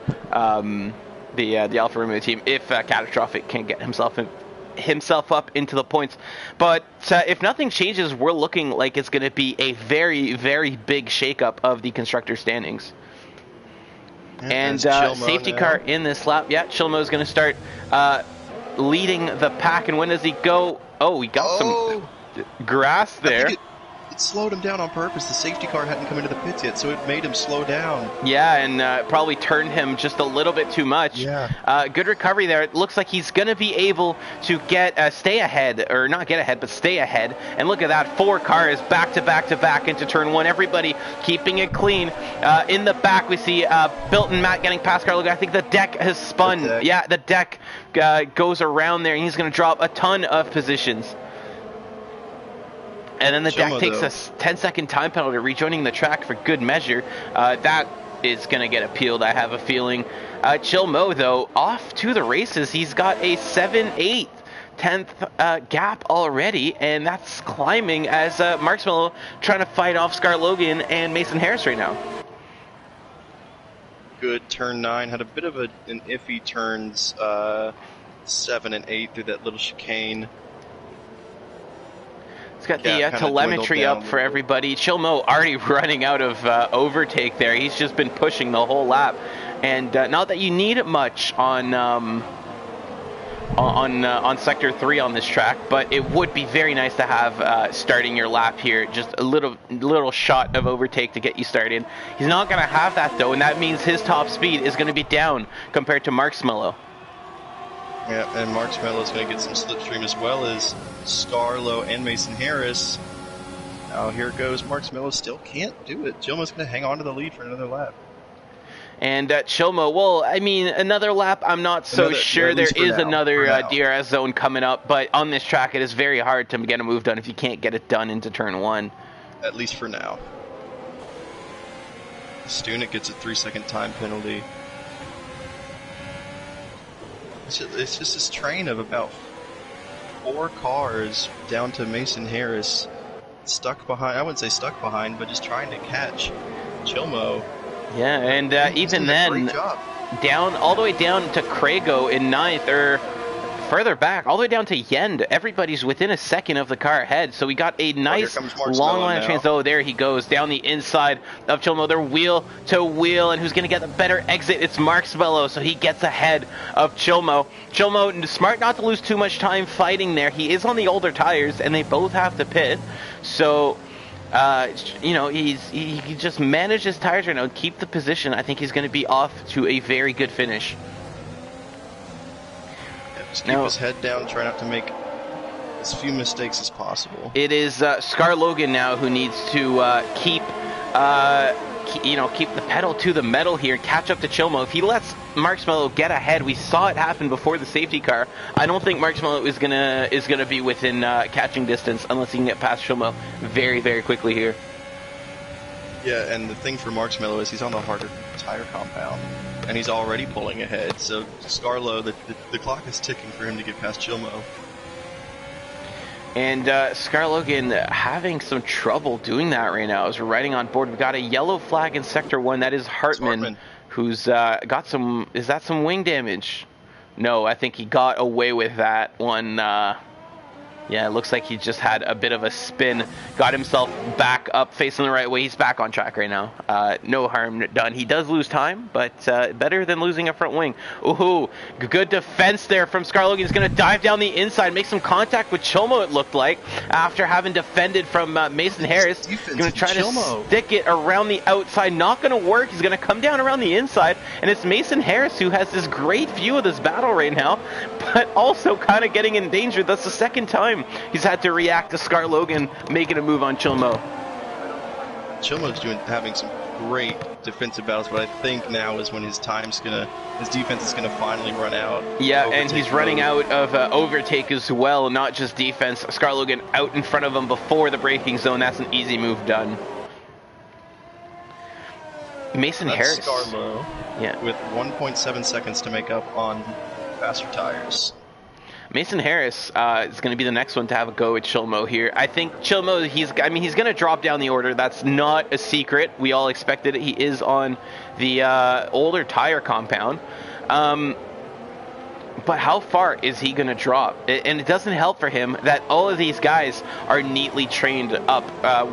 the Alfa Romeo team if Catastrophic can get himself up into the points. But if nothing changes, we're looking like it's going to be a very, very big shakeup of the constructor standings. Yeah, and safety car in this lap. Yeah, Chilmo is going to start leading the pack. And when does he go? Oh, we got some grass there. It slowed him down on purpose. The safety car hadn't come into the pits yet, so it made him slow down. Yeah, and probably turned him just a little bit too much. Yeah. Good recovery there. It looks like he's going to be able to stay ahead, or not get ahead, but stay ahead. And look at that, 4 cars back to back to back into turn 1. Everybody keeping it clean. In the back, we see Bilton Matt getting past Carlo. I think the deck has spun. Yeah, the deck goes around there, and he's going to drop a ton of positions. And then the deck takes a 10-second time penalty, rejoining the track for good measure. That is going to get appealed, I have a feeling. Chilmo, though, off to the races. He's got a 7th, 8th, 10th gap already, and that's climbing as Marksmello trying to fight off Scar Logan and Mason Harris right now. Good turn 9. Had a bit of an iffy turns 7 and 8 through that little chicane. It's got the telemetry up for everybody. Chilmo already running out of overtake there. He's just been pushing the whole lap. And not that you need much on Sector 3 on this track, but it would be very nice to have starting your lap here, just a little shot of overtake to get you started. He's not going to have that, though, and that means his top speed is going to be down compared to Marksmello. Yeah, and Marksmello is going to get some slipstream as well as Scarlo and Mason Harris. Now here it goes. Marksmello still can't do it. Chilmo's going to hang on to the lead for another lap. And Chilmo, well, I mean, another lap, I'm not so sure. Yeah, there is another DRS zone coming up, but on this track, it is very hard to get a move done if you can't get it done into turn 1. At least for now. Stunek gets a 3-second time penalty. It's just this train of about 4 cars down to Mason Harris, stuck behind. I wouldn't say stuck behind, but just trying to catch Chilmo. Yeah, and even then, down all the way down to Crago in 9th, or further back, all the way down to Yend. Everybody's within a second of the car ahead, so we got a nice long line of trains. Oh, there he goes, down the inside of Chilmo. They're wheel to wheel, and who's going to get the better exit? It's Marksmello, so he gets ahead of Chilmo. Chilmo, smart not to lose too much time fighting there. He is on the older tires, and they both have to pit, so... you know, he can just manage his tires right now, keep the position. I think he's going to be off to a very good finish. Yeah, just keep his head down, try not to make as few mistakes as possible. It is Scar Logan now who needs to keep keep the pedal to the metal here, catch up to Chilmo. If he lets Marshmallow get ahead, we saw it happen before the safety car. I don't think Marshmallow is gonna be within catching distance unless he can get past Chilmo very, very quickly here. Yeah, and the thing for Marshmallow is he's on the harder tire compound, and he's already pulling ahead. So Scarlo, the clock is ticking for him to get past Chilmo. And Scarlogan having some trouble doing that right now as we're riding on board. We've got a yellow flag in Sector 1. That is Hartman, who's got some... Is that some wing damage? No, I think he got away with that one. Yeah, it looks like he just had a bit of a spin. Got himself back up, facing the right way. He's back on track right now. No harm done. He does lose time, but better than losing a front wing. Ooh, good defense there from Scarlogan. He's going to dive down the inside, make some contact with Chilmo, it looked like, after having defended from Mason Harris. Going to try to stick it around the outside. Not going to work. He's going to come down around the inside, and it's Mason Harris who has this great view of this battle right now, but also kind of getting in danger. That's the second time he's had to react to Scarlogan making a move on Chilmo. Chilmo's having some great defensive battles, but I think now is when his defense is gonna finally run out. Yeah, and he's running out of overtake as well, not just defense. Scarlogan out in front of him before the braking zone. That's an easy move done. Mason Harris. Scarlo, yeah, with 1.7 seconds to make up on faster tires. Mason Harris is going to be the next one to have a go at Chilmo here. I think Chilmo, he's going to drop down the order. That's not a secret. We all expected it. He is on the older tire compound. But how far is he going to drop? And it doesn't help for him that all of these guys are neatly trained up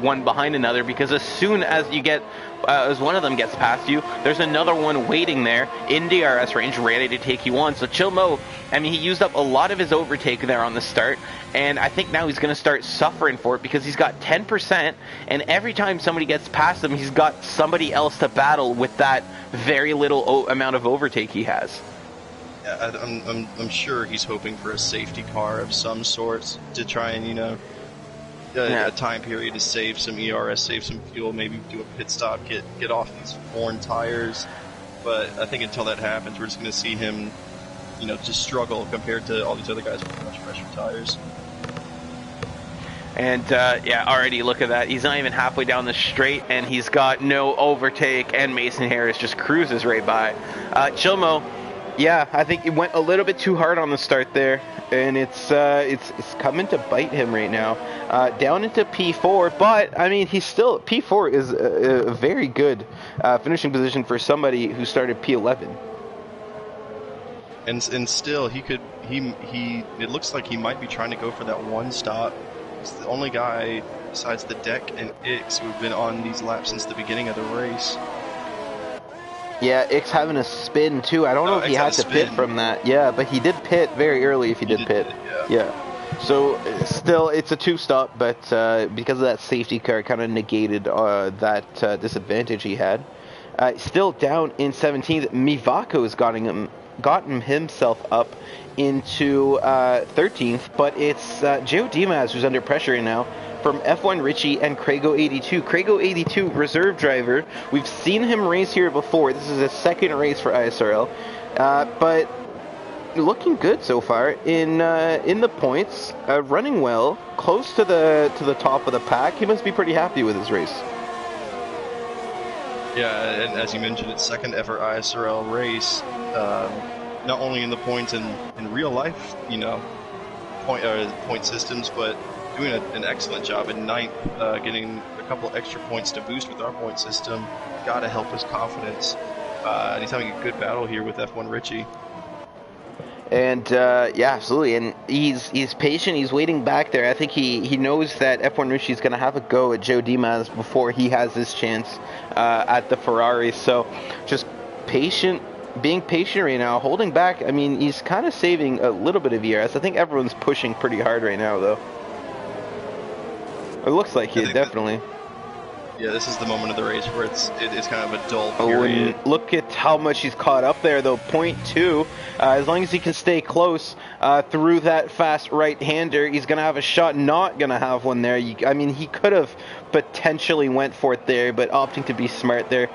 one behind another, because as soon as you get as one of them gets past you, there's another one waiting there in DRS range ready to take you on. So Chilmo, I mean, he used up a lot of his overtake there on the start, and I think now he's going to start suffering for it because he's got 10%, and every time somebody gets past him, he's got somebody else to battle with that very little amount of overtake he has. Yeah, I'm sure he's hoping for a safety car of some sorts to try and, a time period to save some ERS, save some fuel, maybe do a pit stop, get off these foreign tires. But I think until that happens, we're just going to see him, just struggle compared to all these other guys with much fresher tires. And already look at that. He's not even halfway down the straight, and he's got no overtake, and Mason Harris just cruises right by. Chilmo, yeah, I think he went a little bit too hard on the start there, and it's coming to bite him right now. Down into P4, but I mean, he's still P4 is a very good finishing position for somebody who started P11. And still, it looks like he might be trying to go for that one stop. He's the only guy besides the Deck and Ix who've been on these laps since the beginning of the race. Yeah, Ix having a spin too. I don't know if he had to pit from that. Yeah, but he did pit very early if he did pit. Yeah. So still, it's a two-stop, but because of that safety car, kind of negated that disadvantage he had. Still down in 17th, Mivako has gotten himself up into 13th, but it's Joe Dimas who's under pressure right now from F1 Richie and Craigo82. Craigo82, reserve driver. We've seen him race here before. This is his second race for ISRL, but looking good so far in the points, running well, close to the top of the pack. He must be pretty happy with his race. Yeah, and as you mentioned, it's second ever ISRL race. Not only in the points in real life, point systems, but doing an excellent job in ninth, getting a couple extra points to boost with our point system. Got to help his confidence. And he's having a good battle here with F1 Richie. And yeah, absolutely. And he's patient. He's waiting back there. I think he knows that F1 Richie's going to have a go at Joe Dimas before he has his chance at the Ferrari. So just being patient right now, holding back. I mean, he's kind of saving a little bit of ERS. I think everyone's pushing pretty hard right now, though. It looks like it, definitely. Yeah, this is the moment of the race where it's kind of a dull Oh, period. and look at how much he's caught up there, though. 0.2. As long as he can stay close through that fast right-hander, he's going to have a shot. Not going to have one there. I mean, he could have potentially went for it there, but opting to be smart there.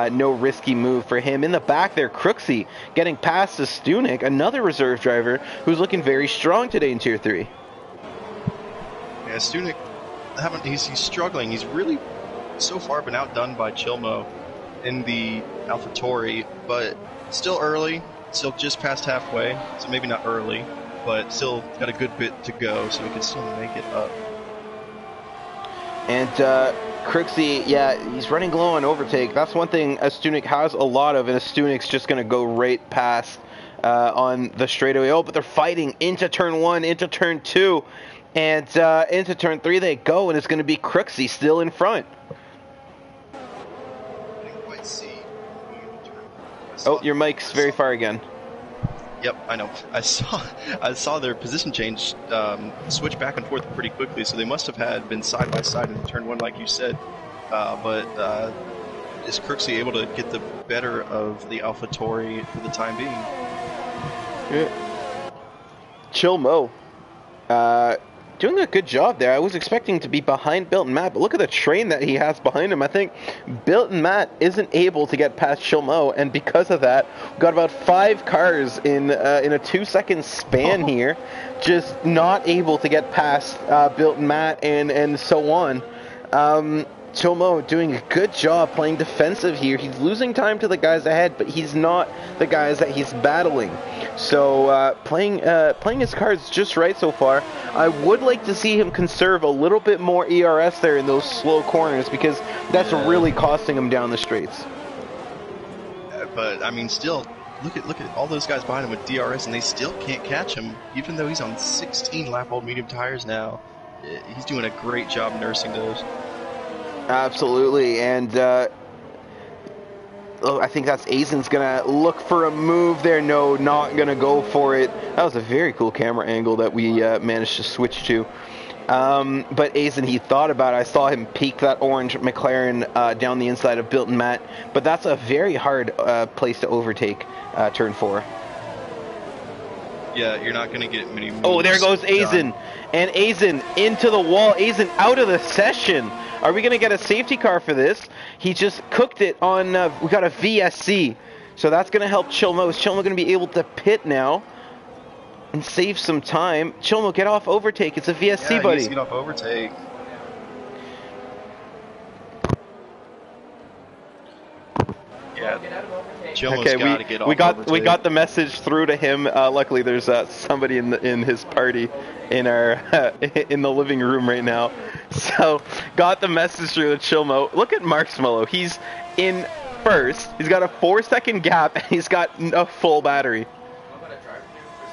No risky move for him. In the back there, Crooksy getting past the Stunik, another reserve driver who's looking very strong today in Tier 3. Yeah, Stunik, he's struggling. He's really so far been outdone by Chilmo in the AlphaTauri, but still early, still just past halfway, so maybe not early, but still got a good bit to go, so he can still make it up. And Crooksy, yeah, he's running low on overtake. That's one thing a Stunik has a lot of, and a Stunik's just going to go right past on the straightaway. Oh, but they're fighting into turn 1, into turn 2, and into turn 3 they go, and it's going to be Crooksy still in front. Oh, your mic's very far again. Yep, I know. I saw their position change switch back and forth pretty quickly, so they must have been side by side in turn 1, like you said. But is Crooksy able to get the better of the AlphaTauri for the time being? Yeah. Chilmo. Doing a good job there. I was expecting to be behind Built and Matt, but look at the train that he has behind him. I think Built and Matt isn't able to get past Chilmo, and because of that, we've got about 5 cars in a 2-second span here, just not able to get past Built and Matt and so on. Chilmo doing a good job playing defensive here. He's losing time to the guys ahead, but he's not the guys that he's battling. So playing his cards just right so far. I would like to see him conserve a little bit more ERS there in those slow corners, because that's really costing him down the straights. But I mean, still, look at all those guys behind him with DRS, and they still can't catch him, even though he's on 16 lap-old medium tires now. He's doing a great job nursing those. Absolutely, and I think that's Aizen's gonna look for a move there. No, not gonna go for it. That was a very cool camera angle that we managed to switch to. But Aizen, he thought about it. I saw him peek that orange McLaren down the inside of Built and Matt, but that's a very hard place to overtake turn 4. Yeah, you're not going to get many moves. Oh, there goes Aizen. Done. And Aizen into the wall. Aizen out of the session. Are we going to get a safety car for this? He just cooked it on, we got a VSC. So that's going to help Chilmo. Is Chilmo going to be able to pit now and save some time? Chilmo, get off overtake. It's a VSC, buddy. He's get off overtake. Yeah. Okay, we got the message through to him. Luckily, there's somebody in his party in our in the living room right now. So got the message through to Chilmo. Look at Marksmello. He's in first. He's got a 4-second gap, and he's got a full battery.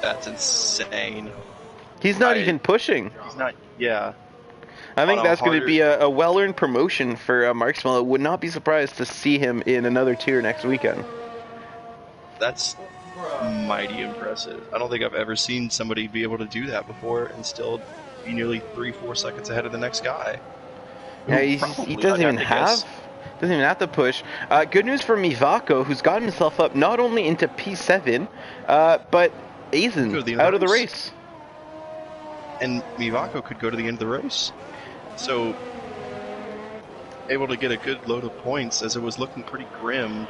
That's insane. He's not even pushing. He's not. Yeah. I think that's going to be a well-earned promotion for Marksmello. Would not be surprised to see him in another tier next weekend. That's mighty impressive. I don't think I've ever seen somebody be able to do that before and still be nearly 3-4 seconds ahead of the next guy. Yeah, he doesn't even have to push. Good news for Mivako, who's gotten himself up not only into P7, but Aizen out of the race. And Mivako could go to the end of the race. So, able to get a good load of points as it was looking pretty grim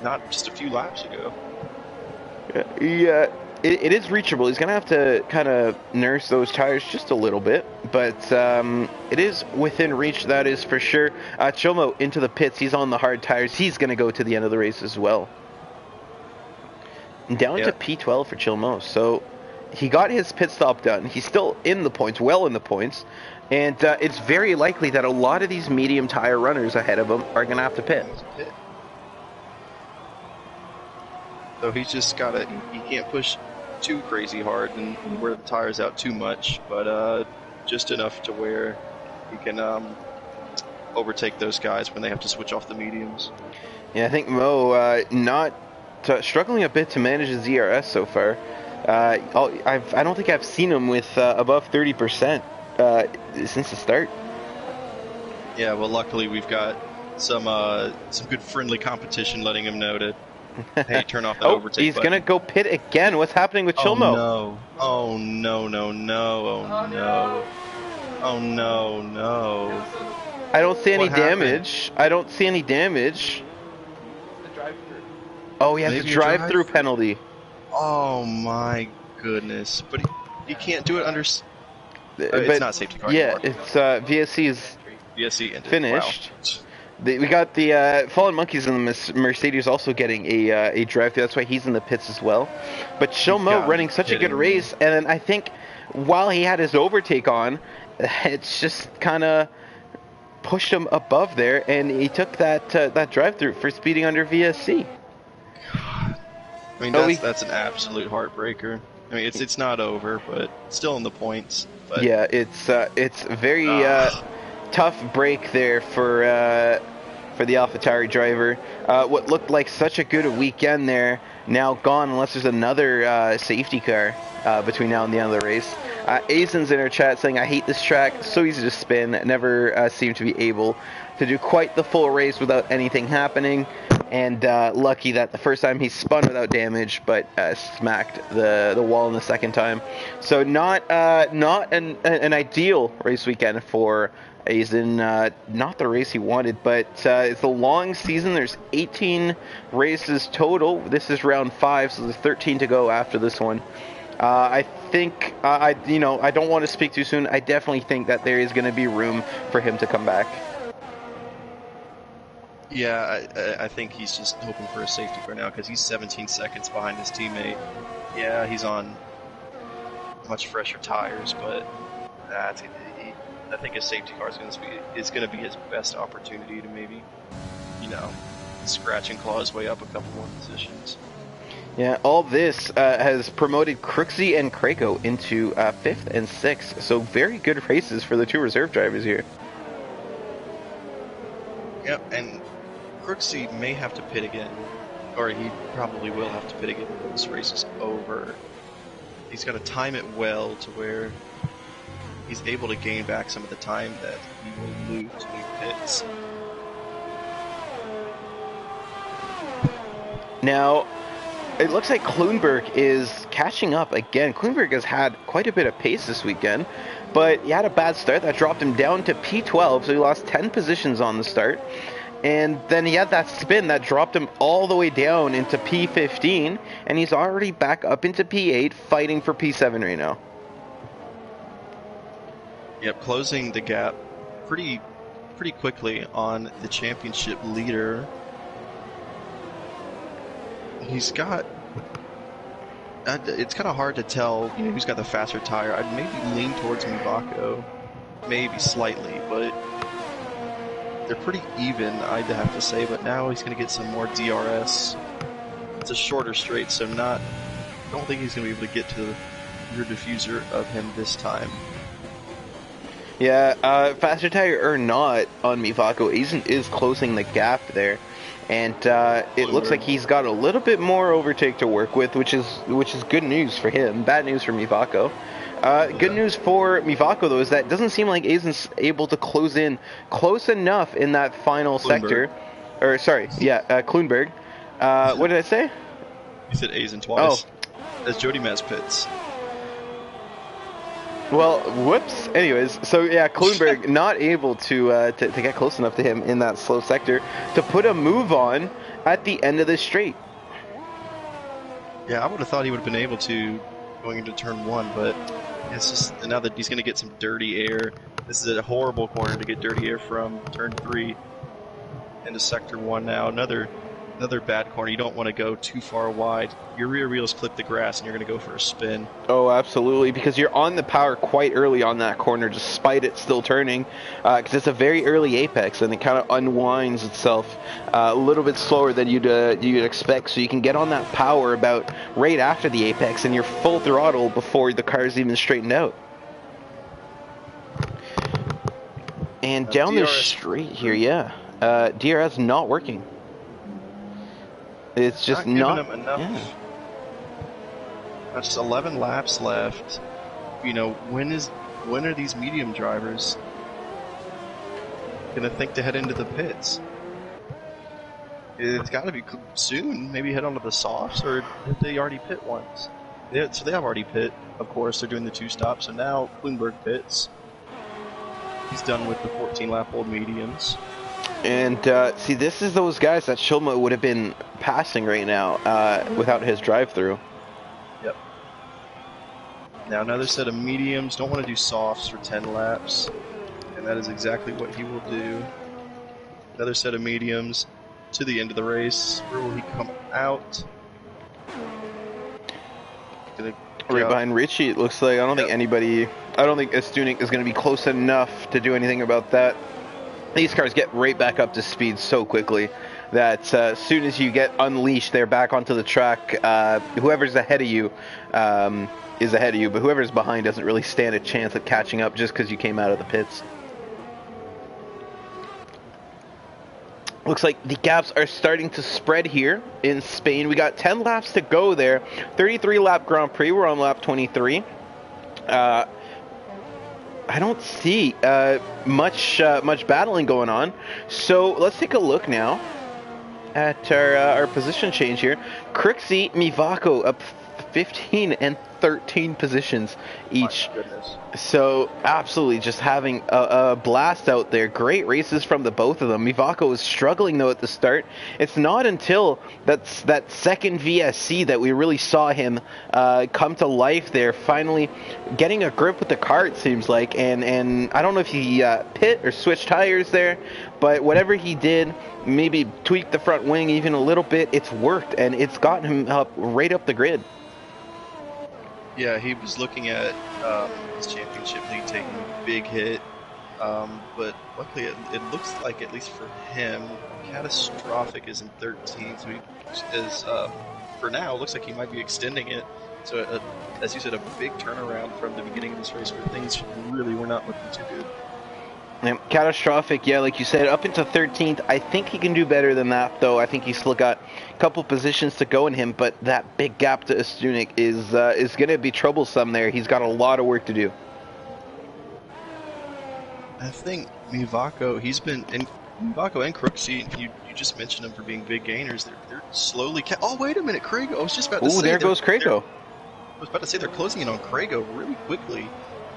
not just a few laps ago. Yeah, it is reachable. He's going to have to kind of nurse those tires just a little bit, but it is within reach, that is for sure. Chilmo into the pits. He's on the hard tires. He's going to go to the end of the race as well. Down to P12 for Chilmo. So he got his pit stop done. He's still in the points, well in the points. And it's very likely that a lot of these medium tire runners ahead of him are going to have to pit. So he's just got to, he can't push too crazy hard and wear the tires out too much, but just enough to where he can overtake those guys when they have to switch off the mediums. Yeah, I think Mo struggling a bit to manage his ERS so far. I don't think I've seen him with above 30%. Since the start. Yeah, well, luckily we've got some good friendly competition letting him know to, hey, turn off that Oh, overtake he's button. going to go pit again. What's happening with Oh Chilmo? no. Oh no, no, no. Oh no. Oh no, no. I don't see any What happened? damage. I don't see any damage. Oh, he has Maybe a a drive-through drive-through. penalty. Oh my goodness. But he can't do it under... it's But not safety car yeah, anymore. it's VSC's VSC ended. finished. Wow. We got the Fallen Monkeys in the Mercedes also getting a drive-through. That's why he's in the pits as well. But Chilmo running such a good race, and then I think while he had his overtake on, it's just kind of pushed him above there, and he took that drive-through for speeding under VSC. I mean, that's an absolute heartbreaker. I mean, it's not over, but still in the points. But yeah, it's very tough break there for the AlphaTauri driver. What looked like such a good weekend there, now gone unless there's another safety car between now and the end of the race. Aizen's in our chat saying, I hate this track, so easy to spin, never seem to be able to do quite the full race without anything happening. And lucky that the first time he spun without damage, but smacked the wall in the second time. So not an ideal race weekend for Aizen. Not the race he wanted, but it's a long season. There's 18 races total. This is round 5, so there's 13 to go after this one. I think I don't want to speak too soon. I definitely think that there is going to be room for him to come back. yeah, I think he's just hoping for a safety car now because he's 17 seconds behind his teammate. Yeah, he's on much fresher tires, but I think his safety car is going to be his best opportunity to maybe, scratch and claw his way up a couple more positions. Yeah, all this has promoted Crooksy and Krako into 5th and 6th, so very good races for the two reserve drivers here. Yep, and Crooksy may have to pit again, or he probably will have to pit again when this race is over. He's got to time it well to where he's able to gain back some of the time that he will lose when he pits. Now, it looks like Kloonberg is catching up again. Kloonberg has had quite a bit of pace this weekend, but he had a bad start that dropped him down to P12, so he lost 10 positions on the start. And then he had that spin that dropped him all the way down into P15, and he's already back up into P8, fighting for P7 right now. Yep, closing the gap pretty quickly on the championship leader. He's got... it's kind of hard to tell who's got the faster tire. I'd maybe lean towards Mivako, maybe slightly, but they're pretty even, I'd have to say. But now he's going to get some more DRS. It's a shorter straight, so I don't think he's going to be able to get to the rear diffuser of him this time. Yeah, faster tire or not on Mivako, Aizen is closing the gap there. And it looks like he's got a little bit more overtake to work with, which is good news for him. Bad news for Mivako. Good news for Mivako, though, is that it doesn't seem like Aizen's able to close in close enough in that final sector. Or, sorry, Kloonberg. What did I say? You said Aizen twice. Oh. That's Jody Maz pits. Well, whoops. Anyways, so yeah, Kloonberg not able to get close enough to him in that slow sector to put a move on at the end of this straight. Yeah, I would have thought he would have been able to going into turn 1, but it's just now that he's going to get some dirty air. This is a horrible corner to get dirty air from. Turn 3 into sector 1 now. Another bad corner. You don't want to go too far wide. Your rear wheels clip the grass and you're going to go for a spin. Oh, absolutely, because you're on the power quite early on that corner despite it still turning, because it's a very early apex and it kind of unwinds itself a little bit slower than you'd expect, so you can get on that power about right after the apex and you're full throttle before the car's even straightened out. And down the straight here, DRS not working. It's just not giving him enough. Yeah. That's 11 laps left. When are these medium drivers going to think to head into the pits? It's got to be soon. Maybe head onto the softs, or did they already pit once? So they have already pit, of course. They're doing the 2 stops, so now Bloomberg pits. He's done with the 14-lap old mediums. And see, this is those guys that Shulma would have been passing right now without his drive-through. Yep. Now another set of mediums. Don't want to do softs for 10 laps. And that is exactly what he will do. Another set of mediums to the end of the race. Where will he come out? Right behind Richie, it looks like. I don't think Estunik is going to be close enough to do anything about that. These cars get right back up to speed so quickly that as soon as you get unleashed, they're back onto the track. Whoever's ahead of you is ahead of you, but whoever's behind doesn't really stand a chance at catching up just because you came out of the pits. Looks like the gaps are starting to spread here in Spain. We got 10 laps to go there. 33-lap Grand Prix. We're on lap 23. I don't see much battling going on. So let's take a look now at our position change here. Crixie, Mivako up 15 and 13 positions each. My goodness. So absolutely just having a blast out there. Great races from the both of them. Mivako was struggling though at the start. It's not until that second VSC that we really saw him come to life there, finally getting a grip with the car, it seems like. And I don't know if he pit or switched tires there, but whatever he did, maybe tweaked the front wing even a little bit, it's worked and it's gotten him up right up the grid. Yeah, he was looking at his championship lead taking a big hit, but luckily it looks like, at least for him, Catastrophic is in 13th, so he is, for now, looks like he might be extending it. So, as you said, a big turnaround from the beginning of this race where things really were not looking too good. Yeah, Catastrophic, yeah, like you said, up into 13th. I think he can do better than that, though. I think he's still got a couple positions to go in him, but that big gap to Estunik is going to be troublesome there. He's got a lot of work to do. I think Mivako, Mivako and Crooksy, you just mentioned them for being big gainers. They're slowly... Oh, wait a minute, Crago. I was just about to say... Oh, there goes Crago. I was about to say they're closing in on Crago really quickly,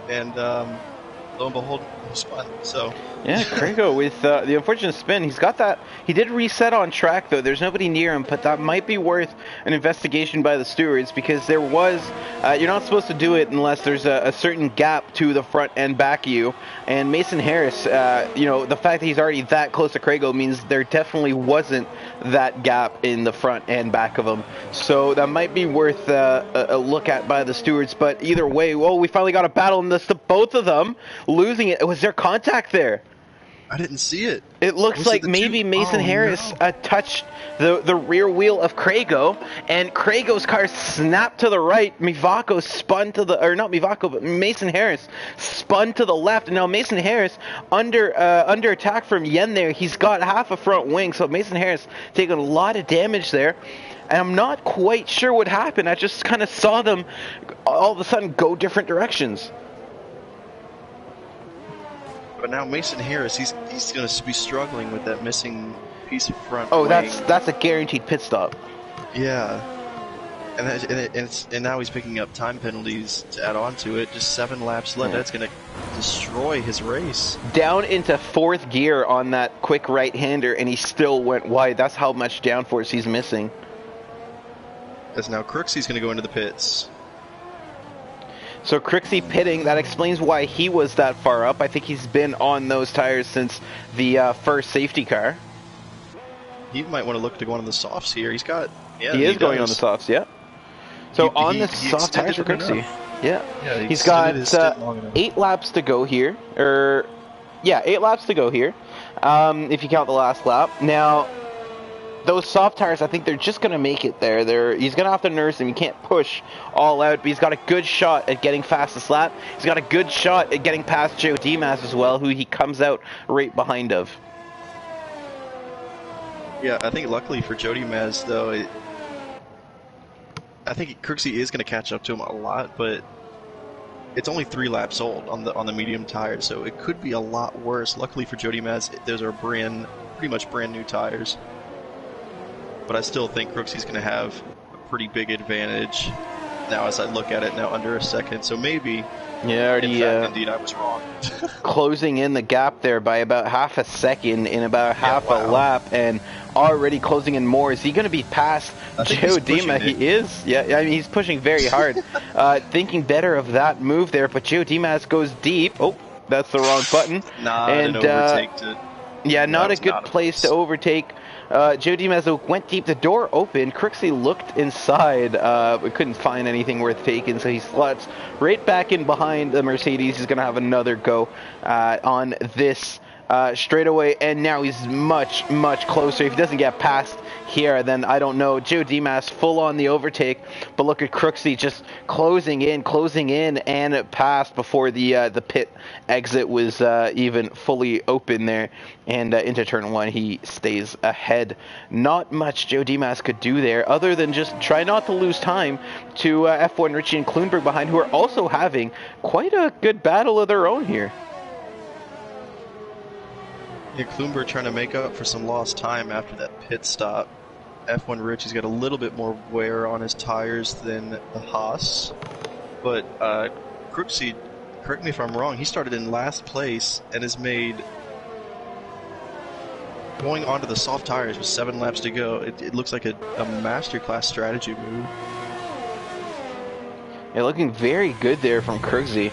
and... lo and behold, he spun. So yeah, Crago with the unfortunate spin. He's got that. He did reset on track though. There's nobody near him, but that might be worth an investigation by the stewards because there was. You're not supposed to do it unless there's a certain gap to the front and back of you. And Mason Harris, the fact that he's already that close to Crago means there definitely wasn't that gap in the front and back of him. So that might be worth a look at by the stewards. But either way, we finally got a battle in this to both of them. Losing it. Was there contact there? I didn't see it. It looks like maybe Mason Harris touched the rear wheel of Crago, and Crago's car snapped to the right. Mivako spun to the, or not Mivako, but Mason Harris spun to the left. And now Mason Harris under attack from Yen there. He's got half a front wing, so Mason Harris taking a lot of damage there. And I'm not quite sure what happened. I just kind of saw them all of a sudden go different directions. But now Mason Harris, he's going to be struggling with that missing piece of front wing. That's a guaranteed pit stop. Yeah, and now he's picking up time penalties to add on to it. Just 7 laps left. Yeah. That's going to destroy his race. Down into 4th gear on that quick right-hander, and he still went wide. That's how much downforce he's missing. As now Crooksy's going to go into the pits. So Crixie pitting, that explains why he was that far up. I think he's been on those tires since the first safety car. He might want to look to go on the softs here. He's got... Yeah, he is going on the softs, yeah. So on the soft tires for Crixie. Yeah. He's got 8 laps to go here. 8 laps to go here, if you count the last lap. Now... those soft tires, I think they're just going to make it there. He's going to have to nurse them. He can't push all out, but he's got a good shot at getting fastest lap. He's got a good shot at getting past Joe Dimas as well, who he comes out right behind of. Yeah, I think luckily for Jody Maz, though, I think Crooksy is going to catch up to him a lot, but it's only 3 laps old on the medium tires, so it could be a lot worse. Luckily for Jody Maz, those are pretty much brand new tires. But I still think Crooksy's going to have a pretty big advantage now as I look at it now, under a second. So maybe, yeah, already, indeed, I was wrong. Closing in the gap there by about half a second in about half a lap, and already closing in more. Is he going to be past Joe Dima? He is. Yeah, I mean, he's pushing very hard. Thinking better of that move there, but Joe Dimas goes deep. Oh, that's the wrong button. Nah, and overtake to... Yeah, not a good place to overtake. Joe Dimas went deep, the door opened. Crooksy looked inside, but couldn't find anything worth taking, so he slots right back in behind the Mercedes. He's going to have another go on this straightaway, and now he's much, much closer. If he doesn't get past here, then I don't know. Joe Dimas full on the overtake, but look at Crooksy just closing in, and passed before the pit exit was even fully open there. And into turn 1, he stays ahead. Not much Joe Dimas could do there, other than just try not to lose time to F1 Richie and Kloonberg behind, who are also having quite a good battle of their own here. Yeah, Kloonberg trying to make up for some lost time after that pit stop. F1 Richie's got a little bit more wear on his tires than the Haas. But Crooksy, correct me if I'm wrong, he started in last place and has made... Going onto the soft tires with 7 laps to go, it looks like a masterclass strategy move. Yeah, looking very good there from Crooksy.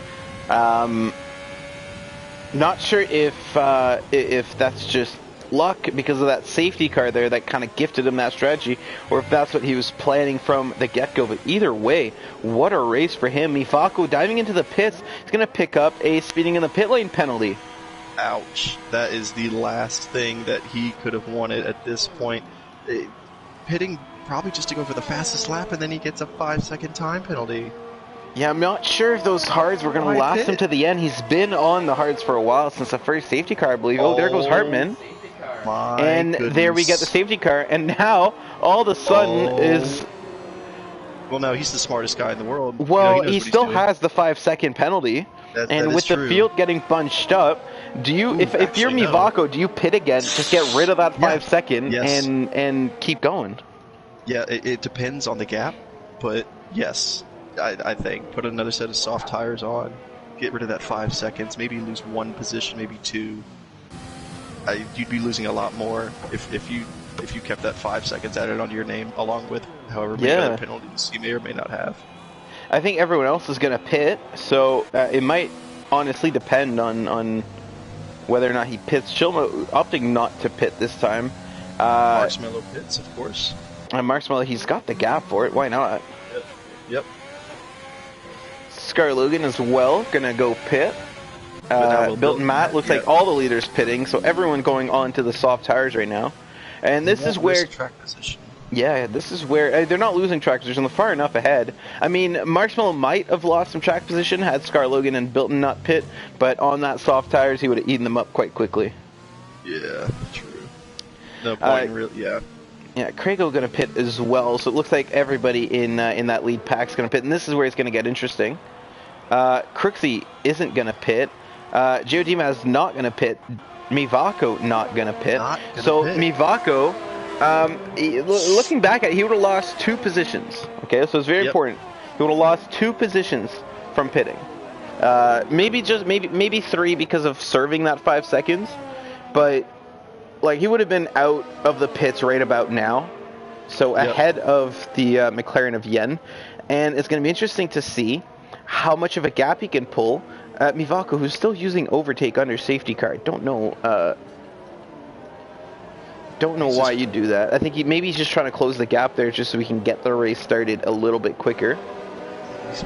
Not sure if that's just luck because of that safety car there that kind of gifted him that strategy, or if that's what he was planning from the get-go. But either way, what a race for him. Mifako diving into the pits. He's going to pick up a speeding in the pit lane penalty. Ouch. That is the last thing that he could have wanted at this point. Pitting probably just to go for the fastest lap, and then he gets a 5-second time penalty. Yeah, I'm not sure if those hards were going to last him to the end. He's been on the hards for a while, since the first safety car, I believe. Oh, there goes Hartman. And goodness. There we get the safety car, and now all of a sudden is... Well, no, he's the smartest guy in the world. Well, he still has the 5-second penalty. And with the field getting bunched up, do you, if you're Mivako, do you pit again, just get rid of that 5 second and keep going? Yeah, it depends on the gap, but yes, I think put another set of soft tires on, get rid of that 5 seconds, maybe lose 1 position, maybe 2. You'd be losing a lot more if you kept that 5 seconds added onto your name, along with however many other penalties you may or may not have. I think everyone else is going to pit, so it might honestly depend on whether or not he pits. Chilmo opting not to pit this time. Marshmallow pits, of course. Marshmallow, he's got the gap for it. Why not? Yep. Scarlogan as well, going to go pit. Bilton Matt, looks like all the leaders pitting, so everyone going on to the soft tires right now. And this is where... track position. Yeah, this is where they're not losing track position. They're far enough ahead. I mean, Marshmallow might have lost some track position had Scarlogan and Bilton not pit, but on that soft tires, he would have eaten them up quite quickly. Yeah, true. No point in really, yeah. Yeah, Craigo going to pit as well, so it looks like everybody in that lead pack's going to pit, and this is where it's going to get interesting. Crooksy isn't going to pit. Joe Dimas not going to pit. Mivako not going to pit. Mivako... looking back at it, he would have lost 2 positions. Okay, so it's very important. He would have lost 2 positions from pitting. Maybe 3 because of serving that 5 seconds, but like he would have been out of the pits right about now, so ahead of the McLaren of Yen, and it's going to be interesting to see how much of a gap he can pull. Mivako, who's still using overtake under safety car, don't know why you do that. I think maybe he's just trying to close the gap there just so we can get the race started a little bit quicker.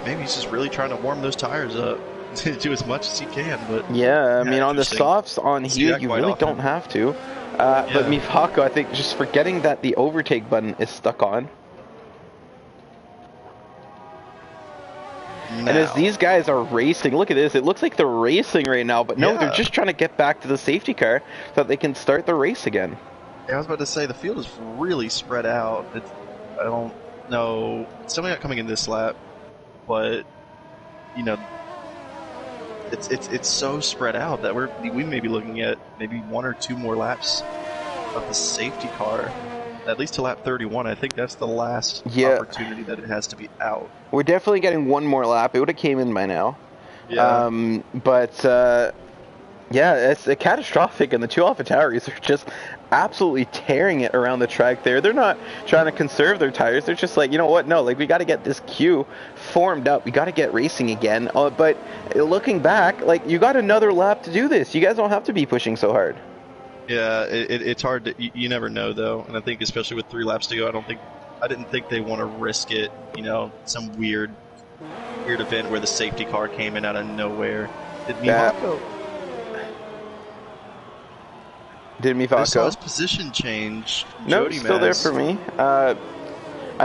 Maybe he's just really trying to warm those tires up to do as much as he can. But yeah, I mean, on the softs on here, you really don't have to. But Mivako, I think, just forgetting that the overtake button is stuck on. Now. And as these guys are racing, look at this, it looks like they're racing right now, but no, they're just trying to get back to the safety car so that they can start the race again. Yeah, I was about to say, the field is really spread out. I don't know. It's definitely not coming in this lap, but, you know, it's so spread out that we may be looking at maybe 1 or 2 more laps of the safety car, at least to lap 31. I think that's the last opportunity that it has to be out. We're definitely getting one more lap. It would have came in by now. Yeah. Yeah, it's catastrophic, and the two AlphaTauris are just absolutely tearing it around the track there. They're not trying to conserve their tires. They're just like, you know what? No, like, we got to get this queue formed up. We got to get racing again. But looking back, like, you got another lap to do this. You guys don't have to be pushing so hard. Yeah, it's hard to. You never know, though, and I think especially with 3 laps to go, I didn't think they want to risk it. You know, some weird event where the safety car came in out of nowhere. Did Mivako? I saw his position change. No, still there for me. I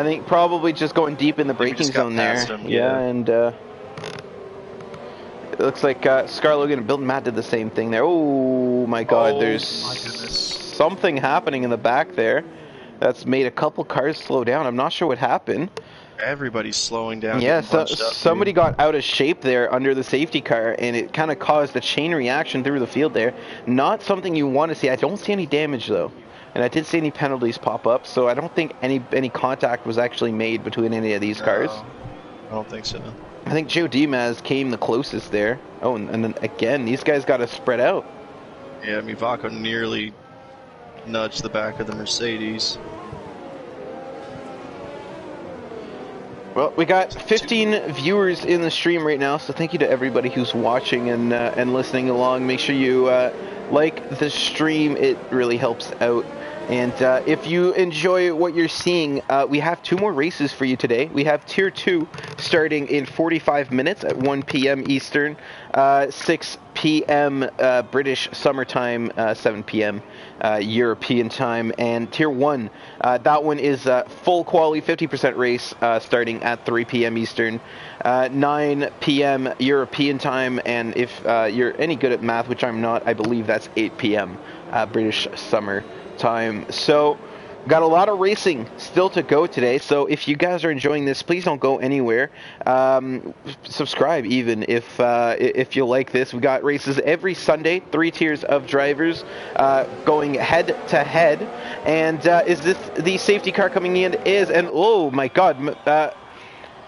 think probably just going deep in the braking zone there. Yeah, and it looks like Scarlogan and Built Matt did the same thing there. Oh my God, there's something happening in the back there that's made a couple cars slow down. I'm not sure what happened. Everybody's slowing down. Yeah, somebody got out of shape there under the safety car, and it kind of caused a chain reaction through the field there. Not something you want to see. I don't see any damage, though. And I did see any penalties pop up, so I don't think any contact was actually made between any of these cars. I don't think so. I think Joe Dimas came the closest there. Oh, and then again, these guys got to spread out. Yeah, Mivako nearly nudged the back of the Mercedes. Well, we got 15 viewers in the stream right now, so thank you to everybody who's watching and listening along. Make sure you like the stream; it really helps out. And if you enjoy what you're seeing, we have 2 more races for you today. We have Tier 2 starting in 45 minutes at 1 p.m. Eastern, 6 p.m. British summertime, 7 p.m. European time. And Tier 1, that one is full quali 50% race starting at 3 p.m. Eastern, 9 p.m. European time. And if you're any good at math, which I'm not, I believe that's 8 p.m. British summer time. So got a lot of racing still to go today, so if you guys are enjoying this, please don't go anywhere. Subscribe even if you like this. We got races every Sunday, 3 tiers of drivers going head to head. And is this the safety car coming in? And oh my God,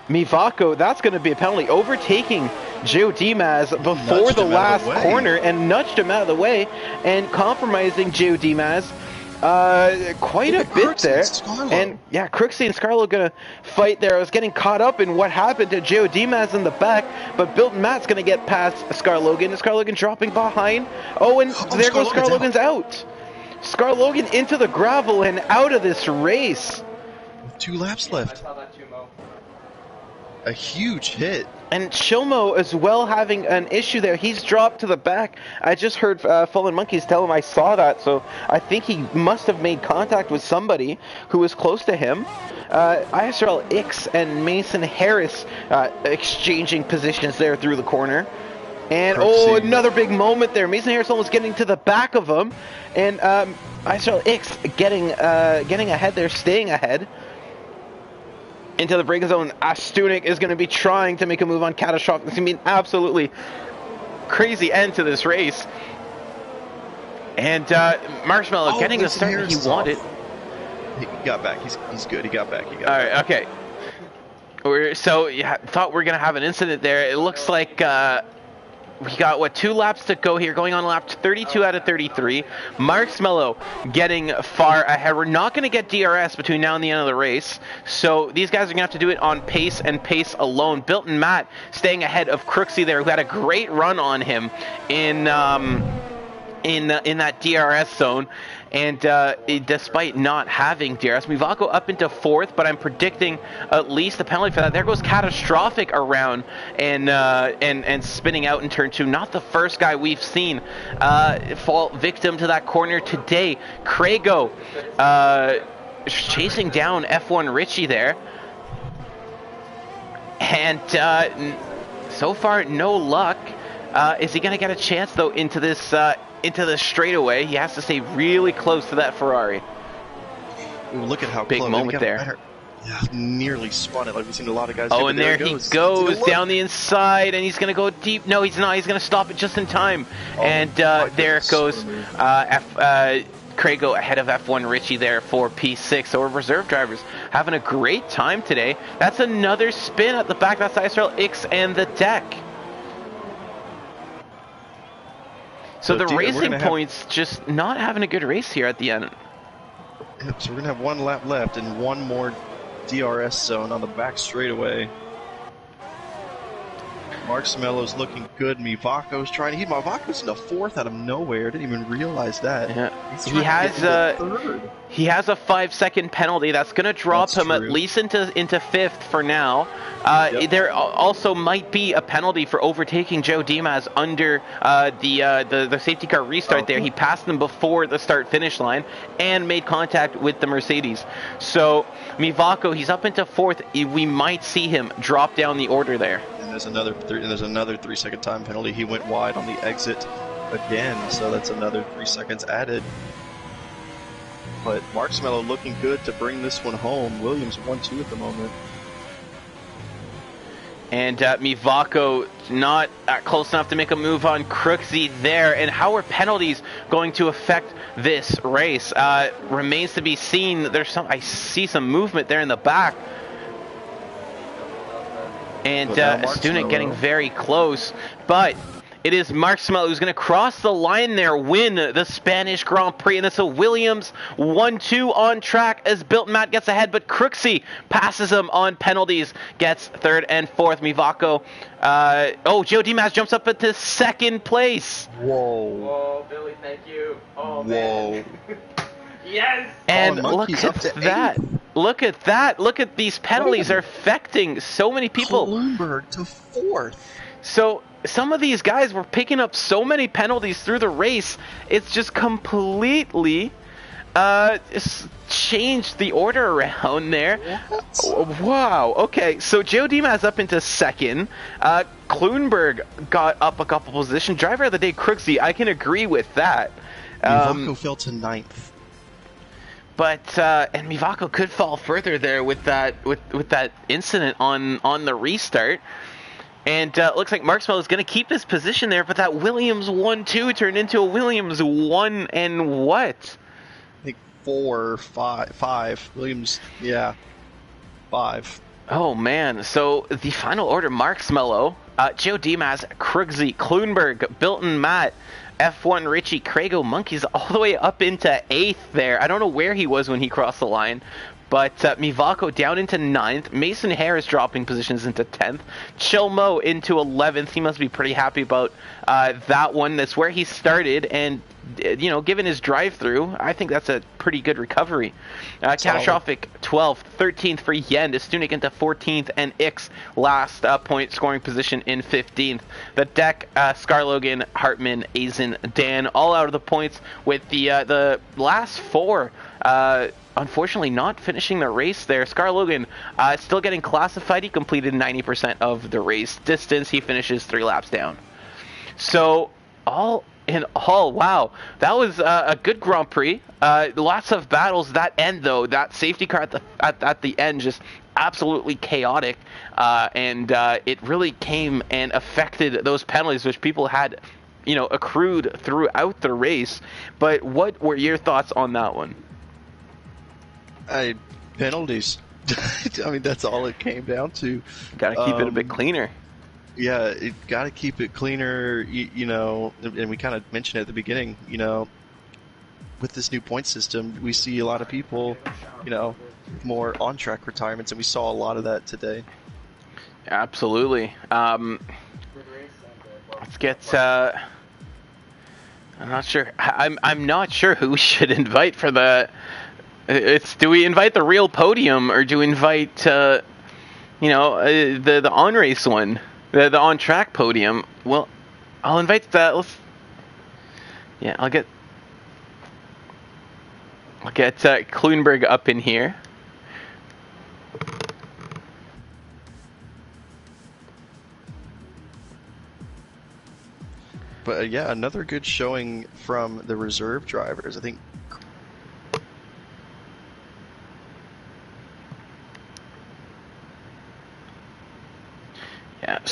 Mivako, that's going to be a penalty, overtaking Joe Dimas before the last corner and nudged him out of the way and compromising Joe Dimas quite a bit there. And yeah, Crooksy and Scarlo gonna fight there. I was getting caught up in what happened to Joe Dimas in the back, but Built Matt's gonna get past Scarlogan. Scarlogan dropping behind. Oh, and there goes Scarlogan's out. Scarlogan into the gravel and out of this race. With 2 laps left. I saw that too, Mo. A huge hit. And Chilmo as well having an issue there. He's dropped to the back. I just heard Fallen Monkeys tell him I saw that, so I think he must have made contact with somebody who was close to him. ISRL X and Mason Harris exchanging positions there through the corner. And oh, another big moment there. Mason Harris almost getting to the back of him. And ISRL X getting ahead there, staying ahead. Into the braking zone, Astunik is going to be trying to make a move on Catastrophic. It's going to be an absolutely crazy end to this race. And Marshmallow getting the start he wanted. He got back. He's good. He got back. All right, okay. Thought we were going to have an incident there. It looks like we got, 2 laps to go here, going on lap 32 out of 33. Marshmallow getting far ahead. We're not going to get DRS between now and the end of the race, so these guys are going to have to do it on pace and pace alone. Built and Matt staying ahead of Crooksy there, who had a great run on him in that DRS zone. And despite not having DRS, Mivako up into 4th, but I'm predicting at least a penalty for that. There goes Catastrophic around and spinning out in turn 2. Not the first guy we've seen fall victim to that corner today. Craigo chasing down F1 Richie there. And so far, no luck. Is he going to get a chance, though, into this straightaway? He has to stay really close to that Ferrari. Ooh, look at how big close. moment there. nearly spun it like we've seen a lot of guys do. Oh, But and there he goes down the inside, and he's going to go deep. No, he's not. He's going to stop it just in time. And there it goes. Craigo ahead of F1 Richie there for P6. So our reserve drivers having a great time today. That's another spin at the back. That's ISRL X and the deck. So the racing points just not having a good race here at the end. Yep, so we're going to have one lap left and one more DRS zone on the back straightaway. Marksmello's looking good. Mivako's trying to. Mivako's in the fourth out of nowhere. Didn't even realize that. Yeah. He has a 5-second penalty that's going to drop him at least into fifth for now. There also might be a penalty for overtaking Joe Dimas under the safety car restart there. He passed them before the start finish line and made contact with the Mercedes. So Mivako, he's up into fourth. We might see him drop down the order there. There's another 3-second time penalty. He went wide on the exit again, so that's another 3 seconds added. But Marksmello looking good to bring this one home. Williams 1-2 at the moment. And Mivako not close enough to make a move on Crooksy there. And how are penalties going to affect this race? Remains to be seen. I see some movement there in the back. And Stunek getting very close, but it is Marksmello who's going to cross the line there, win the Spanish Grand Prix, and it's a Williams 1-2 on track as Bilton Matt gets ahead, but Crooksy passes him on penalties, gets third and fourth. Mivako, Joe Dimas jumps up into second place. Whoa. Whoa, Billy, thank you. Oh, whoa. Man. Yes! And look at that. Look at that. Look at these penalties are affecting so many people. Bloomberg to fourth. So some of these guys were picking up so many penalties through the race. It's just completely changed the order around there. What? Wow. Okay, so Joe Dimas up into second. Kloonberg got up a couple positions. Driver of the day, Crooksy, I can agree with that. Mivako fell to ninth. But and Mivako could fall further there with that incident on the restart. And looks like Marksmello is going to keep his position there, but that Williams 1-2 turned into a Williams 1 and what? I think 4, 5. Williams, yeah, 5. Oh man! So the final order: Marksmello, Joe Dimas, Krugzy, Kloonberg, Bilton Matt, F1 Richie, Craigo Monkeys all the way up into 8th there. I don't know where he was when he crossed the line, but Mivako down into 9th. Mason Harris dropping positions into 10th. Chilmo into 11th. He must be pretty happy about that one. That's where he started, and given his drive-through, I think that's a pretty good recovery. Catastrophic 12th, 13th for Yen, Stunek into 14th, and Ix last point scoring position in 15th. The deck, Scarlogan, Hartman, Azen, Dan, all out of the points with the last 4. Unfortunately not finishing the race there. Scarlogan still getting classified. He completed 90% of the race distance. He finishes 3 laps down. So all in all, wow, that was a good Grand Prix. Lots of battles. That end though, that safety car at the end, just absolutely chaotic, and it really came and affected those penalties which people had accrued throughout the race. But what were your thoughts on that one? Penalties. I mean, that's all it came down to. Gotta keep it a bit cleaner. Yeah, it got to keep it cleaner, and we kind of mentioned it at the beginning, with this new point system, we see a lot of people, more on-track retirements, and we saw a lot of that today. Absolutely. Let's get, I'm not sure, I'm not sure who we should invite for the, do we invite the real podium, or do we invite, the on-race one? The on-track podium. Well, I'll invite that. I'll get Kloonberg up in here. But another good showing from the reserve drivers. I think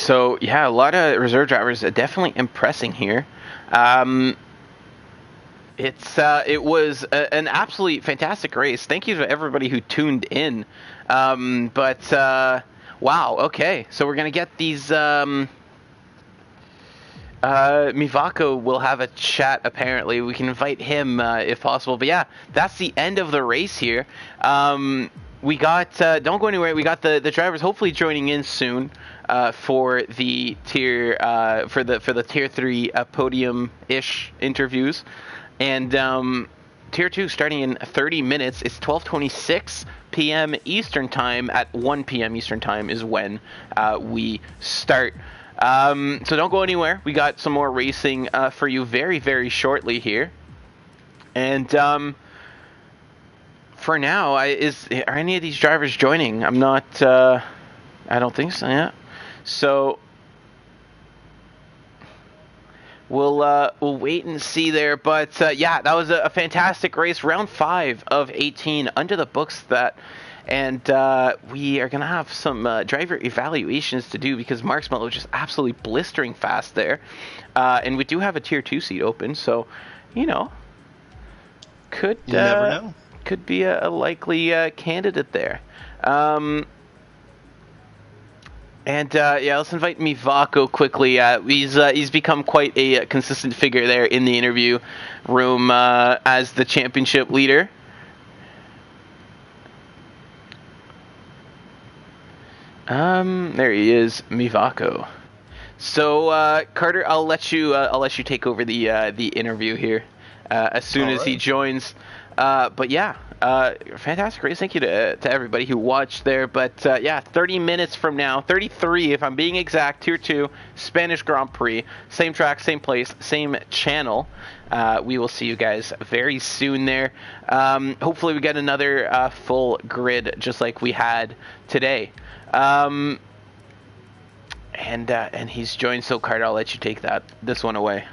So yeah, a lot of reserve drivers definitely impressing here. It was an absolutely fantastic race. Thank you to everybody who tuned in. Wow, okay, so we're gonna get these. Mivako will have a chat, apparently. We can invite him if possible. But yeah, that's the end of the race here. We got, don't go anywhere, we got the drivers hopefully joining in soon for the tier, for the tier 3 podium-ish interviews. And tier 2 starting in 30 minutes. It's 12:26 p.m. Eastern Time. At 1 p.m. Eastern Time is when we start. So don't go anywhere. We got some more racing for you very, very shortly here. And for now, are any of these drivers joining? I'm not. I don't think so. Yeah. So we'll wait and see there. But yeah, that was a fantastic race. Round 5 of 18 under the books. And we are going to have some driver evaluations to do because Mark Smello was just absolutely blistering fast there. And we do have a tier 2 seat open, so, you never know. Could be a likely candidate there. Yeah, let's invite Mivako quickly. He's become quite a consistent figure there in the interview room as the championship leader. There he is, Mivako. So, Carter, I'll let you take over the interview here as soon as he joins. But yeah, fantastic race. Thank you to everybody who watched there. But yeah, 30 minutes from now, 33 if I'm being exact, Tier 2 Spanish Grand Prix, same track, same place, same channel. We will see you guys very soon there. Hopefully we get another full grid just like we had today. And he's joined, so Carter, I'll let you take this one away.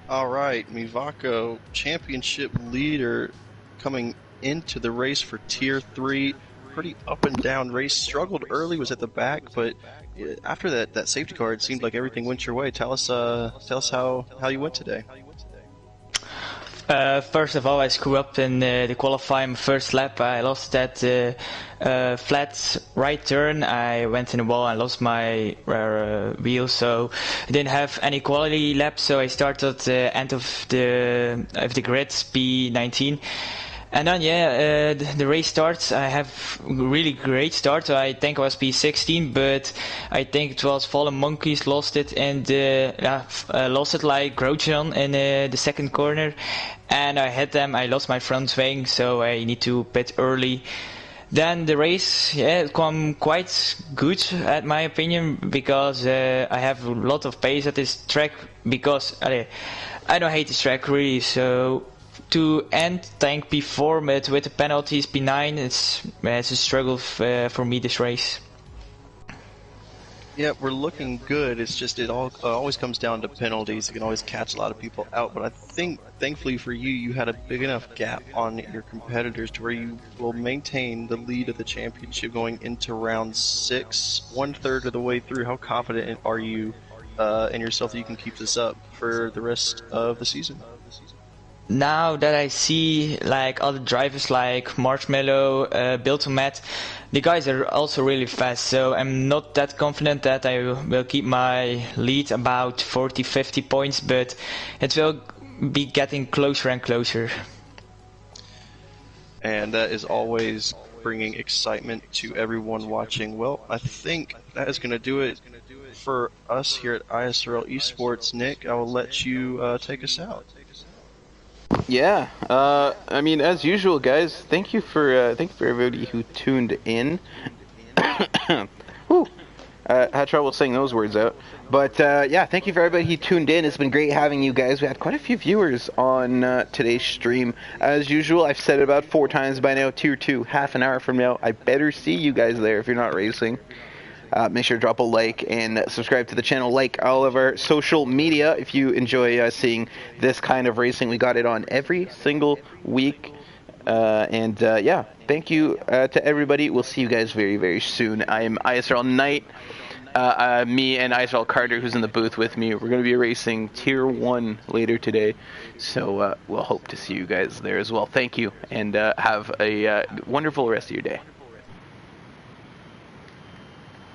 All right, Mivako, championship leader, coming into the race for Tier 3. Pretty up and down race. Struggled early, was at the back, but after that safety car, it seemed like everything went your way. Tell us how you went today. First of all, I screwed up in the qualifying first lap. I lost that flat right turn. I went in the wall and lost my wheel, so I didn't have any quality lap. So I started end of the grid, P19. And then the race starts. I have really great start. I think I was P16, but I think it was Fallen Monkeys lost it, and lost it like Grosjean in the second corner, and I hit them. I lost my front wing, so I need to pit early. Then the race, it come quite good at my opinion, because I have a lot of pace at this track, because I don't hate this track really. So to end tank P4 with the penalties P9, it's a struggle for me this race. Yeah, we're looking good. It's just it always comes down to penalties. You can always catch a lot of people out, but I think thankfully for you, you had a big enough gap on your competitors to where you will maintain the lead of the championship going into round 6, 1/3 of the way through. How confident are you in yourself that you can keep this up for the rest of the season? Now that I see like other drivers like Marshmallow, Biltomat, the guys are also really fast, so I'm not that confident that I will keep my lead about 40-50 points, but it will be getting closer and closer. And that is always bringing excitement to everyone watching. Well, I think that is going to do it for us here at ISRL Esports. Nick, I will let you take us out. Yeah, I mean, as usual, guys, thank you for everybody who tuned in. Whew. Had trouble saying those words out. But yeah, thank you for everybody who tuned in. It's been great having you guys. We had quite a few viewers on today's stream. As usual, I've said it about 4 times by now, Tier 2, half an hour from now. I better see you guys there if you're not racing. Make sure to drop a like and subscribe to the channel. Like all of our social media if you enjoy seeing this kind of racing. We got it on every single week. Yeah, thank you to everybody. We'll see you guys very, very soon. I am ISRL Knight. Me and ISRL Carter, who's in the booth with me, we're going to be racing Tier 1 later today. So we'll hope to see you guys there as well. Thank you, and have a wonderful rest of your day.